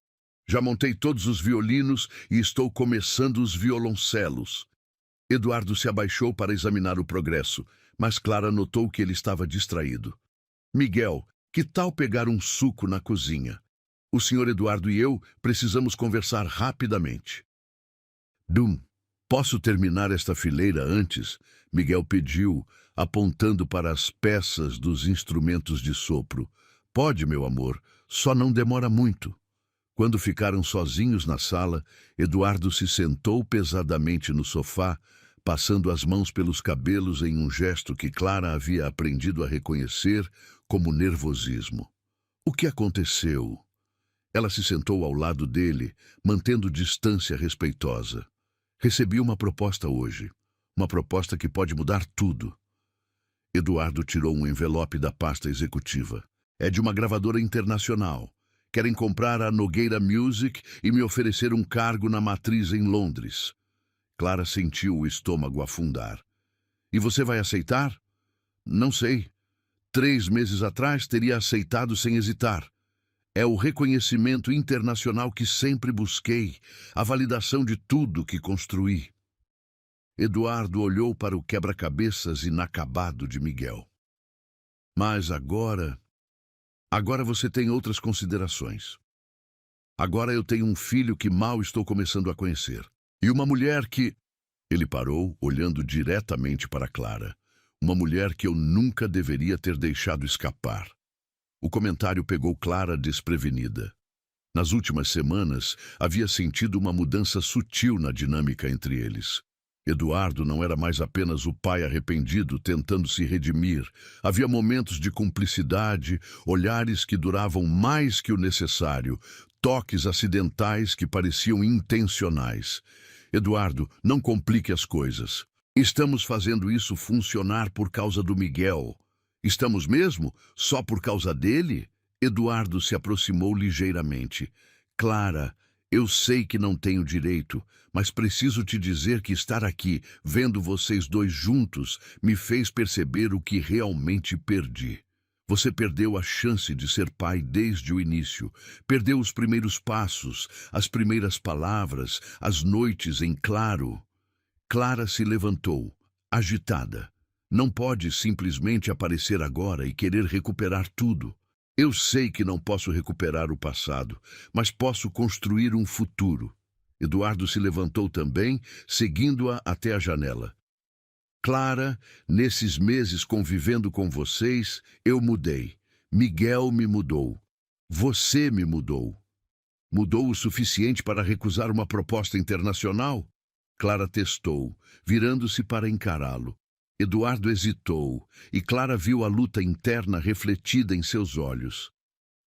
já montei todos os violinos e estou começando os violoncelos. Eduardo se abaixou para examinar o progresso, mas Clara notou que ele estava distraído. Miguel, que tal pegar um suco na cozinha? O senhor Eduardo e eu precisamos conversar rapidamente. Posso terminar esta fileira antes? Miguel pediu, apontando para as peças dos instrumentos de sopro. Pode, meu amor, só não demora muito. Quando ficaram sozinhos na sala, Eduardo se sentou pesadamente no sofá, passando as mãos pelos cabelos em um gesto que Clara havia aprendido a reconhecer como nervosismo. O que aconteceu? Ela se sentou ao lado dele, mantendo distância respeitosa. Recebi uma proposta hoje. Uma proposta que pode mudar tudo. Eduardo tirou um envelope da pasta executiva. É de uma gravadora internacional. Querem comprar a Nogueira Music e me oferecer um cargo na matriz em Londres. Clara sentiu o estômago afundar. E você vai aceitar? Não sei. 3 meses atrás teria aceitado sem hesitar. É o reconhecimento internacional que sempre busquei, a validação de tudo que construí. Eduardo olhou para o quebra-cabeças inacabado de Miguel. Mas agora você tem outras considerações. Agora eu tenho um filho que mal estou começando a conhecer. E uma mulher que... Ele parou, olhando diretamente para Clara. Uma mulher que eu nunca deveria ter deixado escapar. O comentário pegou Clara desprevenida. Nas últimas semanas, havia sentido uma mudança sutil na dinâmica entre eles. Eduardo não era mais apenas o pai arrependido tentando se redimir. Havia momentos de cumplicidade, olhares que duravam mais que o necessário, toques acidentais que pareciam intencionais. Eduardo, não complique as coisas. Estamos fazendo isso funcionar por causa do Miguel. Estamos mesmo? Só por causa dele? Eduardo se aproximou ligeiramente. Clara, eu sei que não tenho direito, mas preciso te dizer que estar aqui, vendo vocês dois juntos, me fez perceber o que realmente perdi. Você perdeu a chance de ser pai desde o início. Perdeu os primeiros passos, as primeiras palavras, as noites em claro. Clara se levantou, agitada. Não pode simplesmente aparecer agora e querer recuperar tudo. Eu sei que não posso recuperar o passado, mas posso construir um futuro. Eduardo se levantou também, seguindo-a até a janela. Clara, nesses meses convivendo com vocês, eu mudei. Miguel me mudou. Você me mudou. Mudou o suficiente para recusar uma proposta internacional? Clara testou, virando-se para encará-lo. Eduardo hesitou, e Clara viu a luta interna refletida em seus olhos.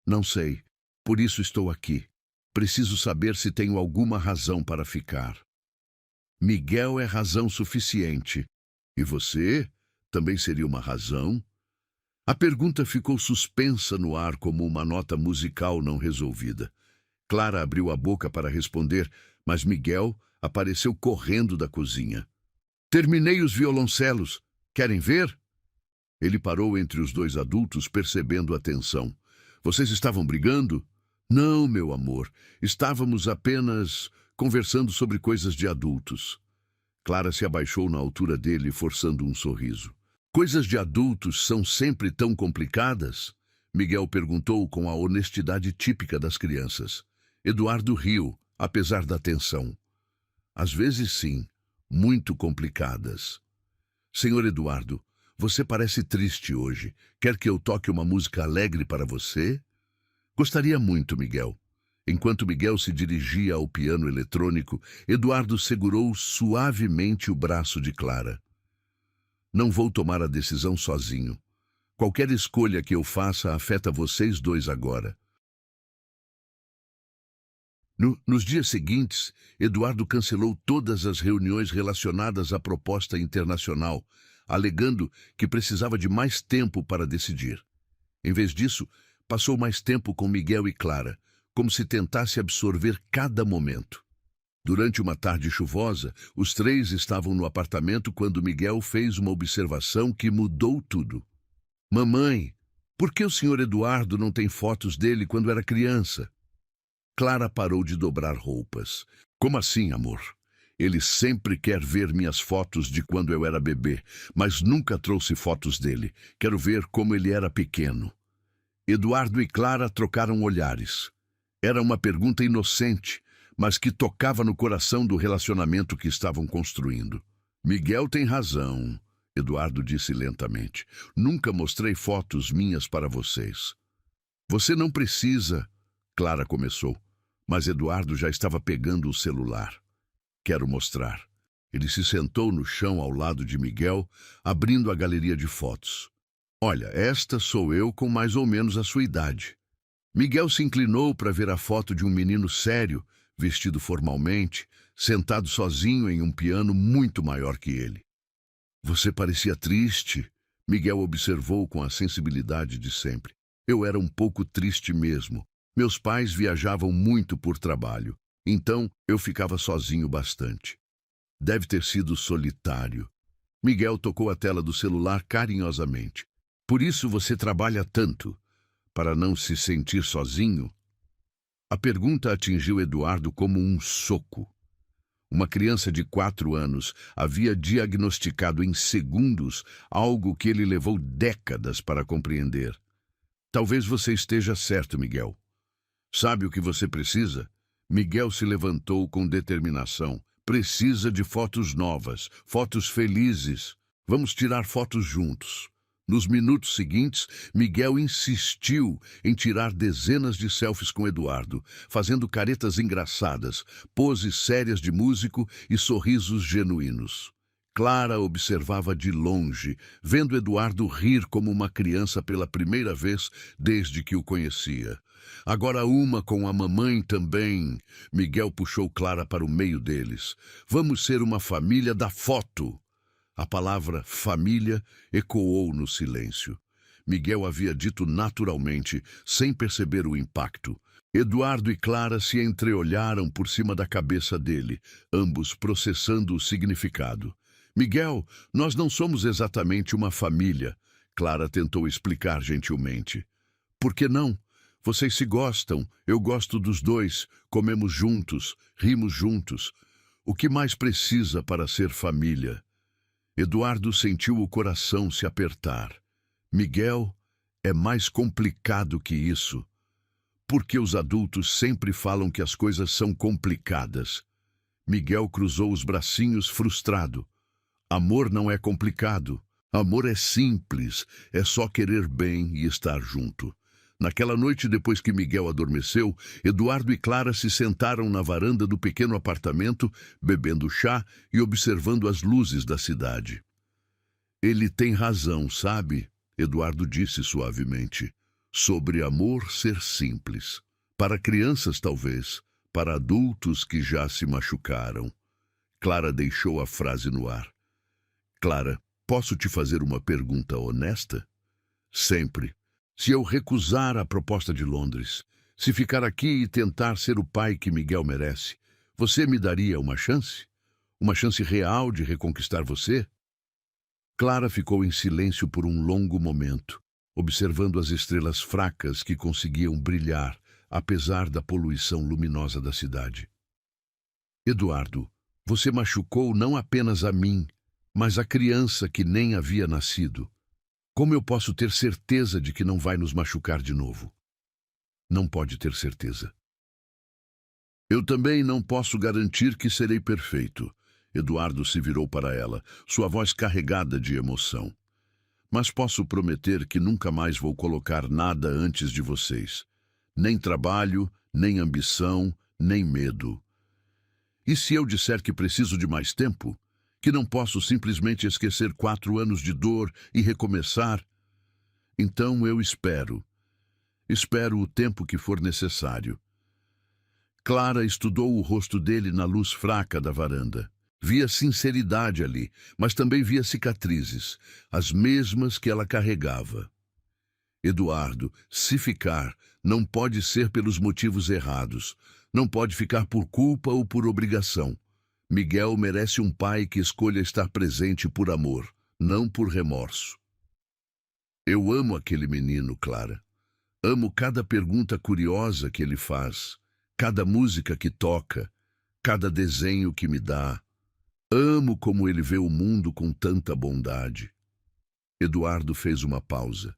Não sei, por isso estou aqui. Preciso saber se tenho alguma razão para ficar. Miguel é razão suficiente. E você? Também seria uma razão? A pergunta ficou suspensa no ar como uma nota musical não resolvida. Clara abriu a boca para responder, mas Miguel apareceu correndo da cozinha. Terminei os violoncelos. Querem ver? Ele parou entre os dois adultos, percebendo a tensão. Vocês estavam brigando? Não, meu amor. Estávamos apenas conversando sobre coisas de adultos. Clara se abaixou na altura dele, forçando um sorriso. Coisas de adultos são sempre tão complicadas? Miguel perguntou com a honestidade típica das crianças. Eduardo riu, apesar da tensão. Às vezes sim. Muito complicadas. Senhor Eduardo, você parece triste hoje. Quer que eu toque uma música alegre para você? Gostaria muito, Miguel. Enquanto Miguel se dirigia ao piano eletrônico, Eduardo segurou suavemente o braço de Clara. Não vou tomar a decisão sozinho. Qualquer escolha que eu faça afeta vocês dois agora. Nos dias seguintes, Eduardo cancelou todas as reuniões relacionadas à proposta internacional, alegando que precisava de mais tempo para decidir. Em vez disso, passou mais tempo com Miguel e Clara, como se tentasse absorver cada momento. Durante uma tarde chuvosa, os três estavam no apartamento quando Miguel fez uma observação que mudou tudo. Mamãe, por que o senhor Eduardo não tem fotos dele quando era criança? Clara parou de dobrar roupas. Como assim, amor? Ele sempre quer ver minhas fotos de quando eu era bebê, mas nunca trouxe fotos dele. Quero ver como ele era pequeno. Eduardo e Clara trocaram olhares. Era uma pergunta inocente, mas que tocava no coração do relacionamento que estavam construindo. Miguel tem razão, Eduardo disse lentamente. Nunca mostrei fotos minhas para vocês. Você não precisa... Clara começou, mas Eduardo já estava pegando o celular. Quero mostrar. Ele se sentou no chão ao lado de Miguel, abrindo a galeria de fotos. Olha, esta sou eu com mais ou menos a sua idade. Miguel se inclinou para ver a foto de um menino sério, vestido formalmente, sentado sozinho em um piano muito maior que ele. Você parecia triste, Miguel observou com a sensibilidade de sempre. Eu era um pouco triste mesmo. Meus pais viajavam muito por trabalho, então eu ficava sozinho bastante. Deve ter sido solitário. Miguel tocou a tela do celular carinhosamente. Por isso você trabalha tanto, para não se sentir sozinho? A pergunta atingiu Eduardo como um soco. Uma criança de 4 anos havia diagnosticado em segundos algo que ele levou décadas para compreender. Talvez você esteja certo, Miguel. Sabe o que você precisa? Miguel se levantou com determinação. Precisa de fotos novas, fotos felizes. Vamos tirar fotos juntos. Nos minutos seguintes, Miguel insistiu em tirar dezenas de selfies com Eduardo, fazendo caretas engraçadas, poses sérias de músico e sorrisos genuínos. Clara observava de longe, vendo Eduardo rir como uma criança pela primeira vez desde que o conhecia. Agora uma com a mamãe também. Miguel puxou Clara para o meio deles. Vamos ser uma família da foto. A palavra família ecoou no silêncio. Miguel havia dito naturalmente, sem perceber o impacto. Eduardo e Clara se entreolharam por cima da cabeça dele, ambos processando o significado. Miguel, nós não somos exatamente uma família, Clara tentou explicar gentilmente. Por que não? Vocês se gostam, eu gosto dos dois, comemos juntos, rimos juntos. O que mais precisa para ser família? Eduardo sentiu o coração se apertar. Miguel, é mais complicado que isso. Porque os adultos sempre falam que as coisas são complicadas. Miguel cruzou os bracinhos frustrado. Amor não é complicado. Amor é simples, é só querer bem e estar junto. Naquela noite, depois que Miguel adormeceu, Eduardo e Clara se sentaram na varanda do pequeno apartamento, bebendo chá e observando as luzes da cidade. Ele tem razão, sabe? Eduardo disse suavemente. Sobre amor ser simples. Para crianças, talvez. Para adultos que já se machucaram. Clara deixou a frase no ar. Clara, posso te fazer uma pergunta honesta? Sempre. Se eu recusar a proposta de Londres, se ficar aqui e tentar ser o pai que Miguel merece, você me daria uma chance? Uma chance real de reconquistar você? Clara ficou em silêncio por um longo momento, observando as estrelas fracas que conseguiam brilhar, apesar da poluição luminosa da cidade. Eduardo, você machucou não apenas a mim, mas a criança que nem havia nascido. Como eu posso ter certeza de que não vai nos machucar de novo? Não pode ter certeza. Eu também não posso garantir que serei perfeito. Eduardo se virou para ela, sua voz carregada de emoção. Mas posso prometer que nunca mais vou colocar nada antes de vocês. Nem trabalho, nem ambição, nem medo. E se eu disser que preciso de mais tempo? Que não posso simplesmente esquecer 4 anos de dor e recomeçar? Então eu espero. Espero o tempo que for necessário. Clara estudou o rosto dele na luz fraca da varanda. Via sinceridade ali, mas também via cicatrizes, as mesmas que ela carregava. Eduardo, se ficar, não pode ser pelos motivos errados. Não pode ficar por culpa ou por obrigação. Miguel merece um pai que escolha estar presente por amor, não por remorso. Eu amo aquele menino, Clara. Amo cada pergunta curiosa que ele faz, cada música que toca, cada desenho que me dá. Amo como ele vê o mundo com tanta bondade. Eduardo fez uma pausa.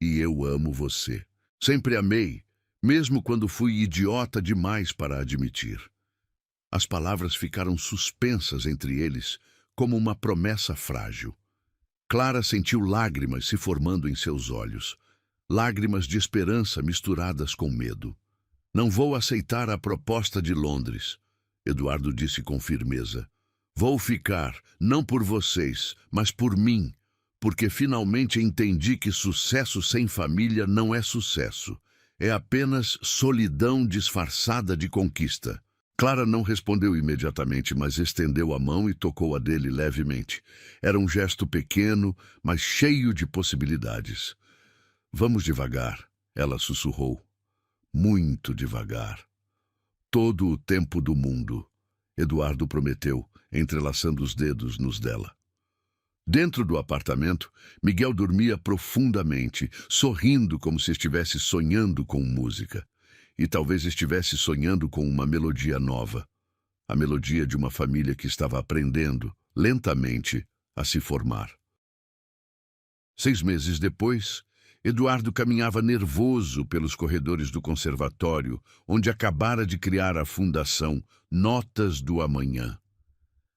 E eu amo você. Sempre amei, mesmo quando fui idiota demais para admitir. As palavras ficaram suspensas entre eles, como uma promessa frágil. Clara sentiu lágrimas se formando em seus olhos. Lágrimas de esperança misturadas com medo. Não vou aceitar a proposta de Londres, Eduardo disse com firmeza. Vou ficar, não por vocês, mas por mim, porque finalmente entendi que sucesso sem família não é sucesso. É apenas solidão disfarçada de conquista. Clara não respondeu imediatamente, mas estendeu a mão e tocou a dele levemente. Era um gesto pequeno, mas cheio de possibilidades. Vamos devagar, ela sussurrou. Muito devagar. Todo o tempo do mundo, Eduardo prometeu, entrelaçando os dedos nos dela. Dentro do apartamento, Miguel dormia profundamente, sorrindo como se estivesse sonhando com música. E talvez estivesse sonhando com uma melodia nova. A melodia de uma família que estava aprendendo, lentamente, a se formar. 6 meses depois, Eduardo caminhava nervoso pelos corredores do conservatório, onde acabara de criar a fundação Notas do Amanhã.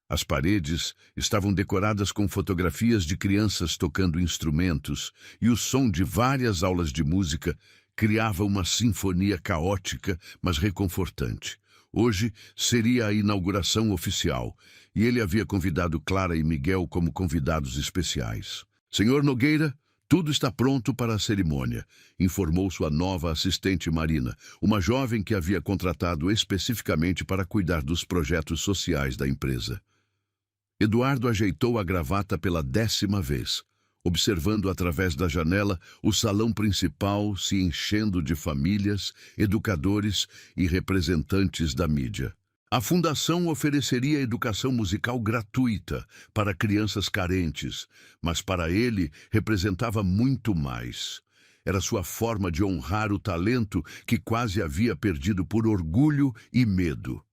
As paredes estavam decoradas com fotografias de crianças tocando instrumentos, e o som de várias aulas de música criava uma sinfonia caótica, mas reconfortante. Hoje seria a inauguração oficial, e ele havia convidado Clara e Miguel como convidados especiais. Senhor Nogueira, tudo está pronto para a cerimônia, informou sua nova assistente Marina, uma jovem que havia contratado especificamente para cuidar dos projetos sociais da empresa. Eduardo ajeitou a gravata pela 10ª vez. observando através da janela o salão principal se enchendo de famílias, educadores e representantes da mídia. A fundação ofereceria educação musical gratuita para crianças carentes, mas para ele representava muito mais. Era sua forma de honrar o talento que quase havia perdido por orgulho e medo.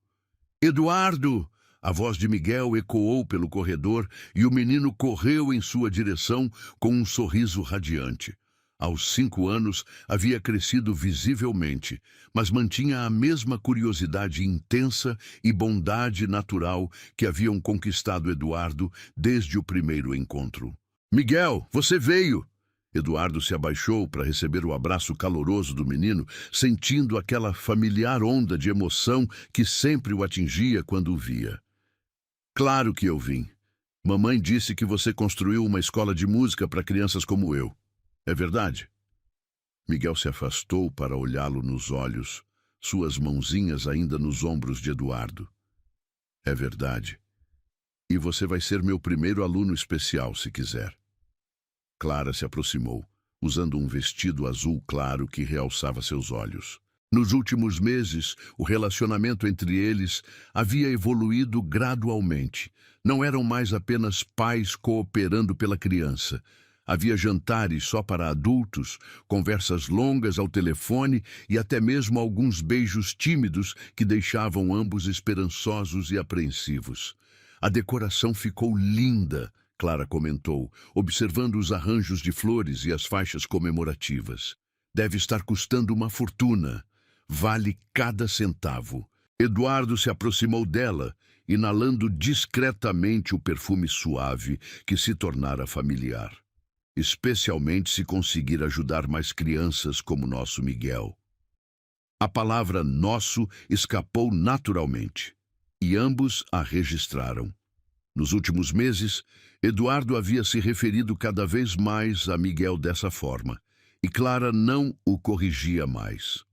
Eduardo! A voz de Miguel ecoou pelo corredor e o menino correu em sua direção com um sorriso radiante. Aos 5 anos, havia crescido visivelmente, mas mantinha a mesma curiosidade intensa e bondade natural que haviam conquistado Eduardo desde o primeiro encontro. Miguel, você veio! Eduardo se abaixou para receber o abraço caloroso do menino, sentindo aquela familiar onda de emoção que sempre o atingia quando o via. Claro que eu vim. Mamãe disse que você construiu uma escola de música para crianças como eu. É verdade? Miguel se afastou para olhá-lo nos olhos, suas mãozinhas ainda nos ombros de Eduardo. É verdade. E você vai ser meu primeiro aluno especial, se quiser. Clara se aproximou, usando um vestido azul claro que realçava seus olhos. Nos últimos meses, o relacionamento entre eles havia evoluído gradualmente. Não eram mais apenas pais cooperando pela criança. Havia jantares só para adultos, conversas longas ao telefone e até mesmo alguns beijos tímidos que deixavam ambos esperançosos e apreensivos. A decoração ficou linda, Clara comentou, observando os arranjos de flores e as faixas comemorativas. Deve estar custando uma fortuna. Vale cada centavo. Eduardo se aproximou dela, inalando discretamente o perfume suave que se tornara familiar. Especialmente se conseguir ajudar mais crianças como nosso Miguel. A palavra nosso escapou naturalmente, e ambos a registraram. Nos últimos meses, Eduardo havia se referido cada vez mais a Miguel dessa forma, e Clara não o corrigia mais.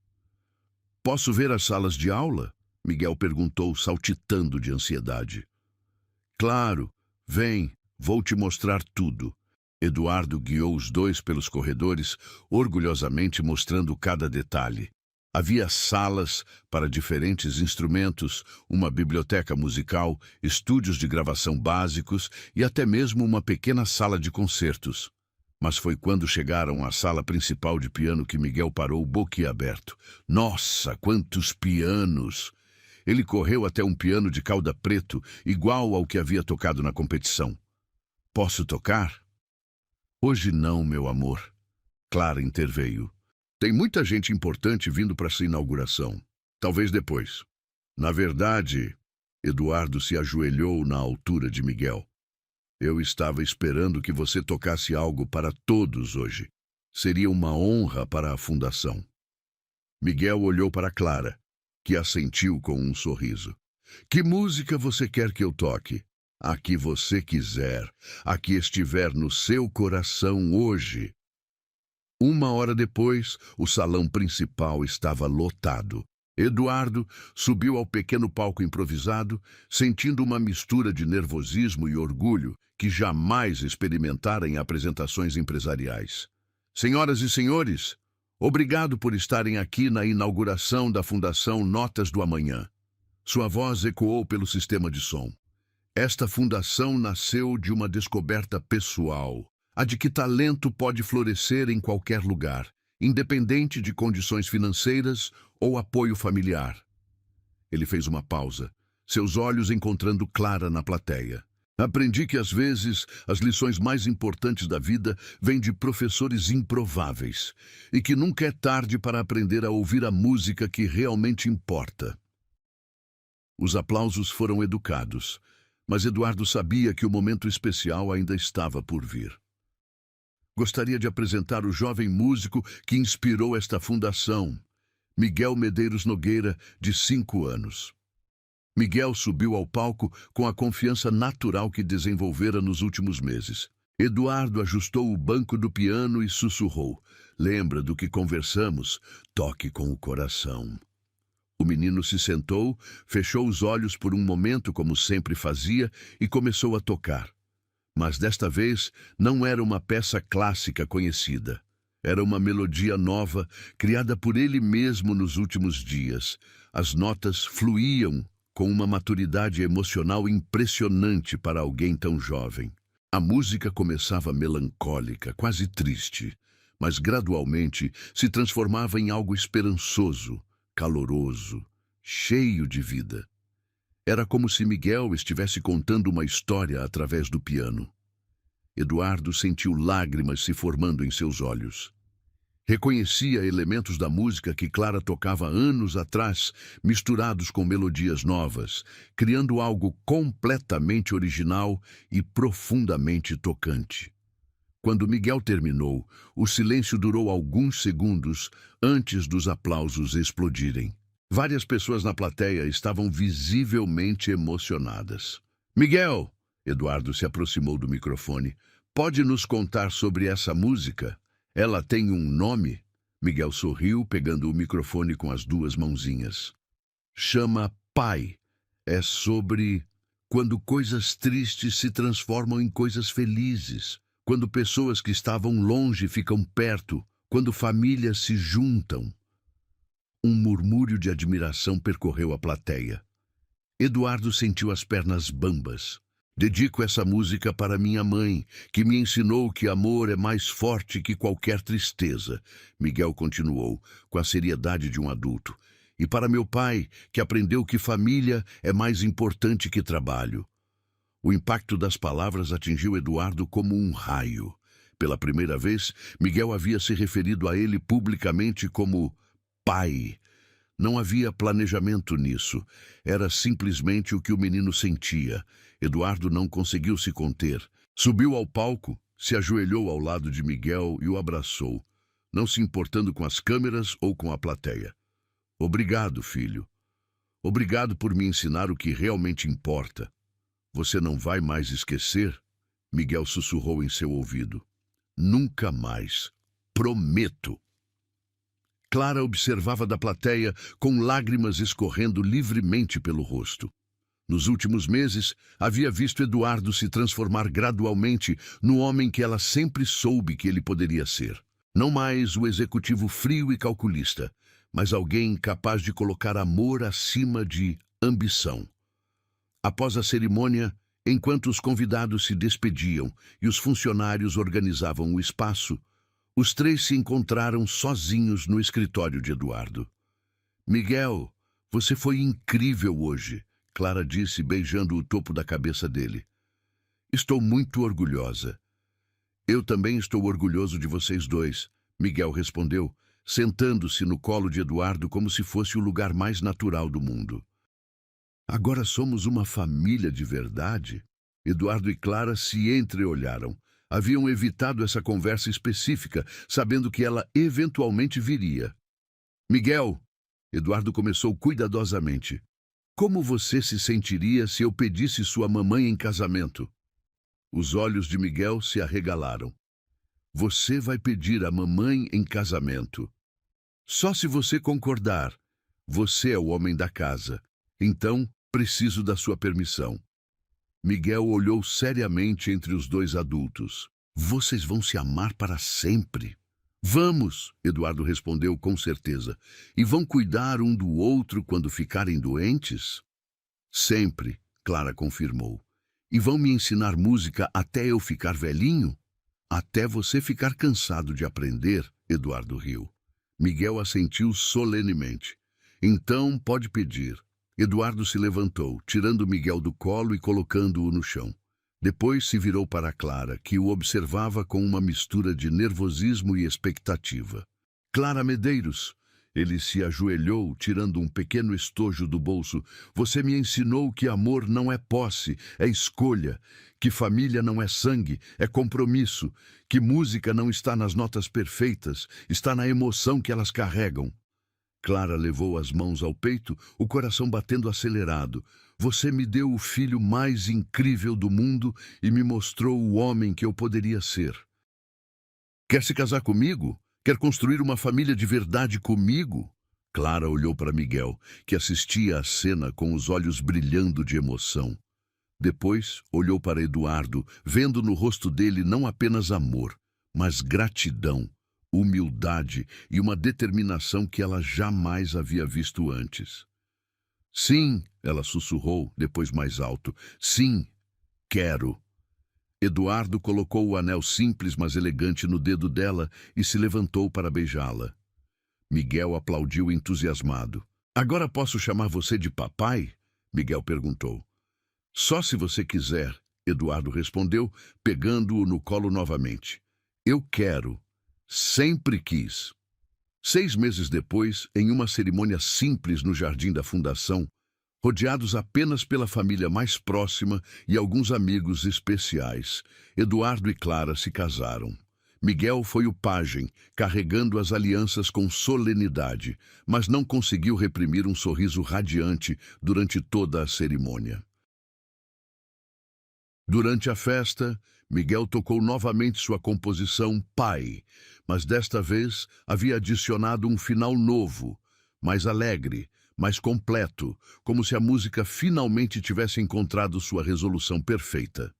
Posso ver as salas de aula? Miguel perguntou, saltitando de ansiedade. Claro, vem, vou te mostrar tudo. Eduardo guiou os dois pelos corredores, orgulhosamente mostrando cada detalhe. Havia salas para diferentes instrumentos, uma biblioteca musical, estúdios de gravação básicos e até mesmo uma pequena sala de concertos. Mas foi quando chegaram à sala principal de piano que Miguel parou boquiaberto. Nossa, quantos pianos! Ele correu até um piano de cauda preto, igual ao que havia tocado na competição. Posso tocar? Hoje não, meu amor. Clara interveio. Tem muita gente importante vindo para essa inauguração. Talvez depois. Na verdade, Eduardo se ajoelhou na altura de Miguel. Eu estava esperando que você tocasse algo para todos hoje. Seria uma honra para a fundação. Miguel olhou para Clara, que assentiu com um sorriso. Que música você quer que eu toque? A que você quiser, a que estiver no seu coração hoje. 1 hora depois, o salão principal estava lotado. Eduardo subiu ao pequeno palco improvisado, sentindo uma mistura de nervosismo e orgulho que jamais experimentara em apresentações empresariais. Senhoras e senhores, obrigado por estarem aqui na inauguração da Fundação Notas do Amanhã. Sua voz ecoou pelo sistema de som. Esta fundação nasceu de uma descoberta pessoal, a de que talento pode florescer em qualquer lugar, independente de condições financeiras ou apoio familiar. Ele fez uma pausa, seus olhos encontrando Clara na plateia. Aprendi que às vezes as lições mais importantes da vida vêm de professores improváveis e que nunca é tarde para aprender a ouvir a música que realmente importa. Os aplausos foram educados, mas Eduardo sabia que o momento especial ainda estava por vir. Gostaria de apresentar o jovem músico que inspirou esta fundação, Miguel Medeiros Nogueira, de 5 anos. Miguel subiu ao palco com a confiança natural que desenvolvera nos últimos meses. Eduardo ajustou o banco do piano e sussurrou. Lembra do que conversamos? Toque com o coração. O menino se sentou, fechou os olhos por um momento como sempre fazia e começou a tocar. Mas desta vez não era uma peça clássica conhecida. Era uma melodia nova, criada por ele mesmo nos últimos dias. As notas fluíam com uma maturidade emocional impressionante para alguém tão jovem. A música começava melancólica, quase triste, mas gradualmente se transformava em algo esperançoso, caloroso, cheio de vida. Era como se Miguel estivesse contando uma história através do piano. Eduardo sentiu lágrimas se formando em seus olhos. Reconhecia elementos da música que Clara tocava anos atrás, misturados com melodias novas, criando algo completamente original e profundamente tocante. Quando Miguel terminou, o silêncio durou alguns segundos antes dos aplausos explodirem. Várias pessoas na plateia estavam visivelmente emocionadas. Miguel, Eduardo se aproximou do microfone, pode nos contar sobre essa música? Ela tem um nome? Miguel sorriu, pegando o microfone com as duas mãozinhas. Chama Pai. É sobre quando coisas tristes se transformam em coisas felizes, quando pessoas que estavam longe ficam perto, quando famílias se juntam. Um murmúrio de admiração percorreu a plateia. Eduardo sentiu as pernas bambas. Dedico essa música para minha mãe, que me ensinou que amor é mais forte que qualquer tristeza. Miguel continuou, com a seriedade de um adulto. E para meu pai, que aprendeu que família é mais importante que trabalho. O impacto das palavras atingiu Eduardo como um raio. Pela primeira vez, Miguel havia se referido a ele publicamente como pai. Não havia planejamento nisso. Era simplesmente o que o menino sentia. Eduardo não conseguiu se conter. Subiu ao palco, se ajoelhou ao lado de Miguel e o abraçou, não se importando com as câmeras ou com a plateia. Obrigado, filho. Obrigado por me ensinar o que realmente importa. Você não vai mais esquecer? Miguel sussurrou em seu ouvido. Nunca mais. Prometo. Clara observava da plateia com lágrimas escorrendo livremente pelo rosto. Nos últimos meses, havia visto Eduardo se transformar gradualmente no homem que ela sempre soube que ele poderia ser. Não mais o executivo frio e calculista, mas alguém capaz de colocar amor acima de ambição. Após a cerimônia, enquanto os convidados se despediam e os funcionários organizavam o espaço, os três se encontraram sozinhos no escritório de Eduardo. Miguel, você foi incrível hoje, Clara disse, beijando o topo da cabeça dele. Estou muito orgulhosa. Eu também estou orgulhoso de vocês dois, Miguel respondeu, sentando-se no colo de Eduardo como se fosse o lugar mais natural do mundo. Agora somos uma família de verdade? Eduardo e Clara se entreolharam. Haviam evitado essa conversa específica, sabendo que ela eventualmente viria. Miguel, Eduardo começou cuidadosamente. Como você se sentiria se eu pedisse sua mamãe em casamento? Os olhos de Miguel se arregalaram. Você vai pedir a mamãe em casamento. Só se você concordar. Você é o homem da casa. Então, preciso da sua permissão. Miguel olhou seriamente entre os dois adultos. Vocês vão se amar para sempre. Vamos, Eduardo respondeu com certeza. E vão cuidar um do outro quando ficarem doentes? Sempre, Clara confirmou. E vão me ensinar música até eu ficar velhinho? Até você ficar cansado de aprender, Eduardo riu. Miguel assentiu solenemente. Então pode pedir. Eduardo se levantou, tirando Miguel do colo e colocando-o no chão. Depois se virou para Clara, que o observava com uma mistura de nervosismo e expectativa. Clara Medeiros, ele se ajoelhou, tirando um pequeno estojo do bolso. Você me ensinou que amor não é posse, é escolha, que família não é sangue, é compromisso, que música não está nas notas perfeitas, está na emoção que elas carregam. Clara levou as mãos ao peito, o coração batendo acelerado. Você me deu o filho mais incrível do mundo e me mostrou o homem que eu poderia ser. Quer se casar comigo? Quer construir uma família de verdade comigo? Clara olhou para Miguel, que assistia à cena com os olhos brilhando de emoção. Depois olhou para Eduardo, vendo no rosto dele não apenas amor, mas gratidão, humildade e uma determinação que ela jamais havia visto antes. Sim, ela sussurrou, depois mais alto. Sim, quero. Eduardo colocou o anel simples, mas elegante no dedo dela e se levantou para beijá-la. Miguel aplaudiu entusiasmado. Agora posso chamar você de papai? Miguel perguntou. Só se você quiser, Eduardo respondeu, pegando-o no colo novamente. Eu quero. Sempre quis. 6 meses depois, em uma cerimônia simples no jardim da fundação, rodeados apenas pela família mais próxima e alguns amigos especiais, Eduardo e Clara se casaram. Miguel foi o pajem, carregando as alianças com solenidade, mas não conseguiu reprimir um sorriso radiante durante toda a cerimônia. Durante a festa, Miguel tocou novamente sua composição Pai, mas desta vez havia adicionado um final novo, mais alegre, mais completo, como se a música finalmente tivesse encontrado sua resolução perfeita.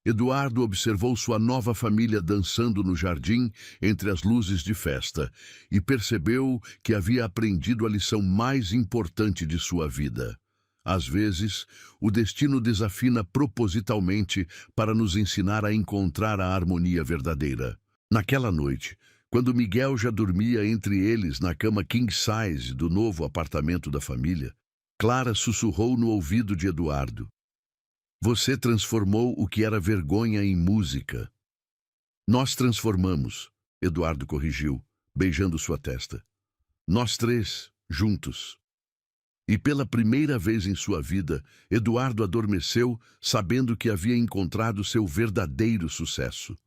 Eduardo observou sua nova família dançando no jardim entre as luzes de festa e percebeu que havia aprendido a lição mais importante de sua vida. Às vezes, o destino desafina propositalmente para nos ensinar a encontrar a harmonia verdadeira. Naquela noite, quando Miguel já dormia entre eles na cama king size do novo apartamento da família, Clara sussurrou no ouvido de Eduardo. Você transformou o que era vergonha em música. Nós transformamos, Eduardo corrigiu, beijando sua testa. Nós três, juntos. E pela primeira vez em sua vida, Eduardo adormeceu sabendo que havia encontrado seu verdadeiro sucesso.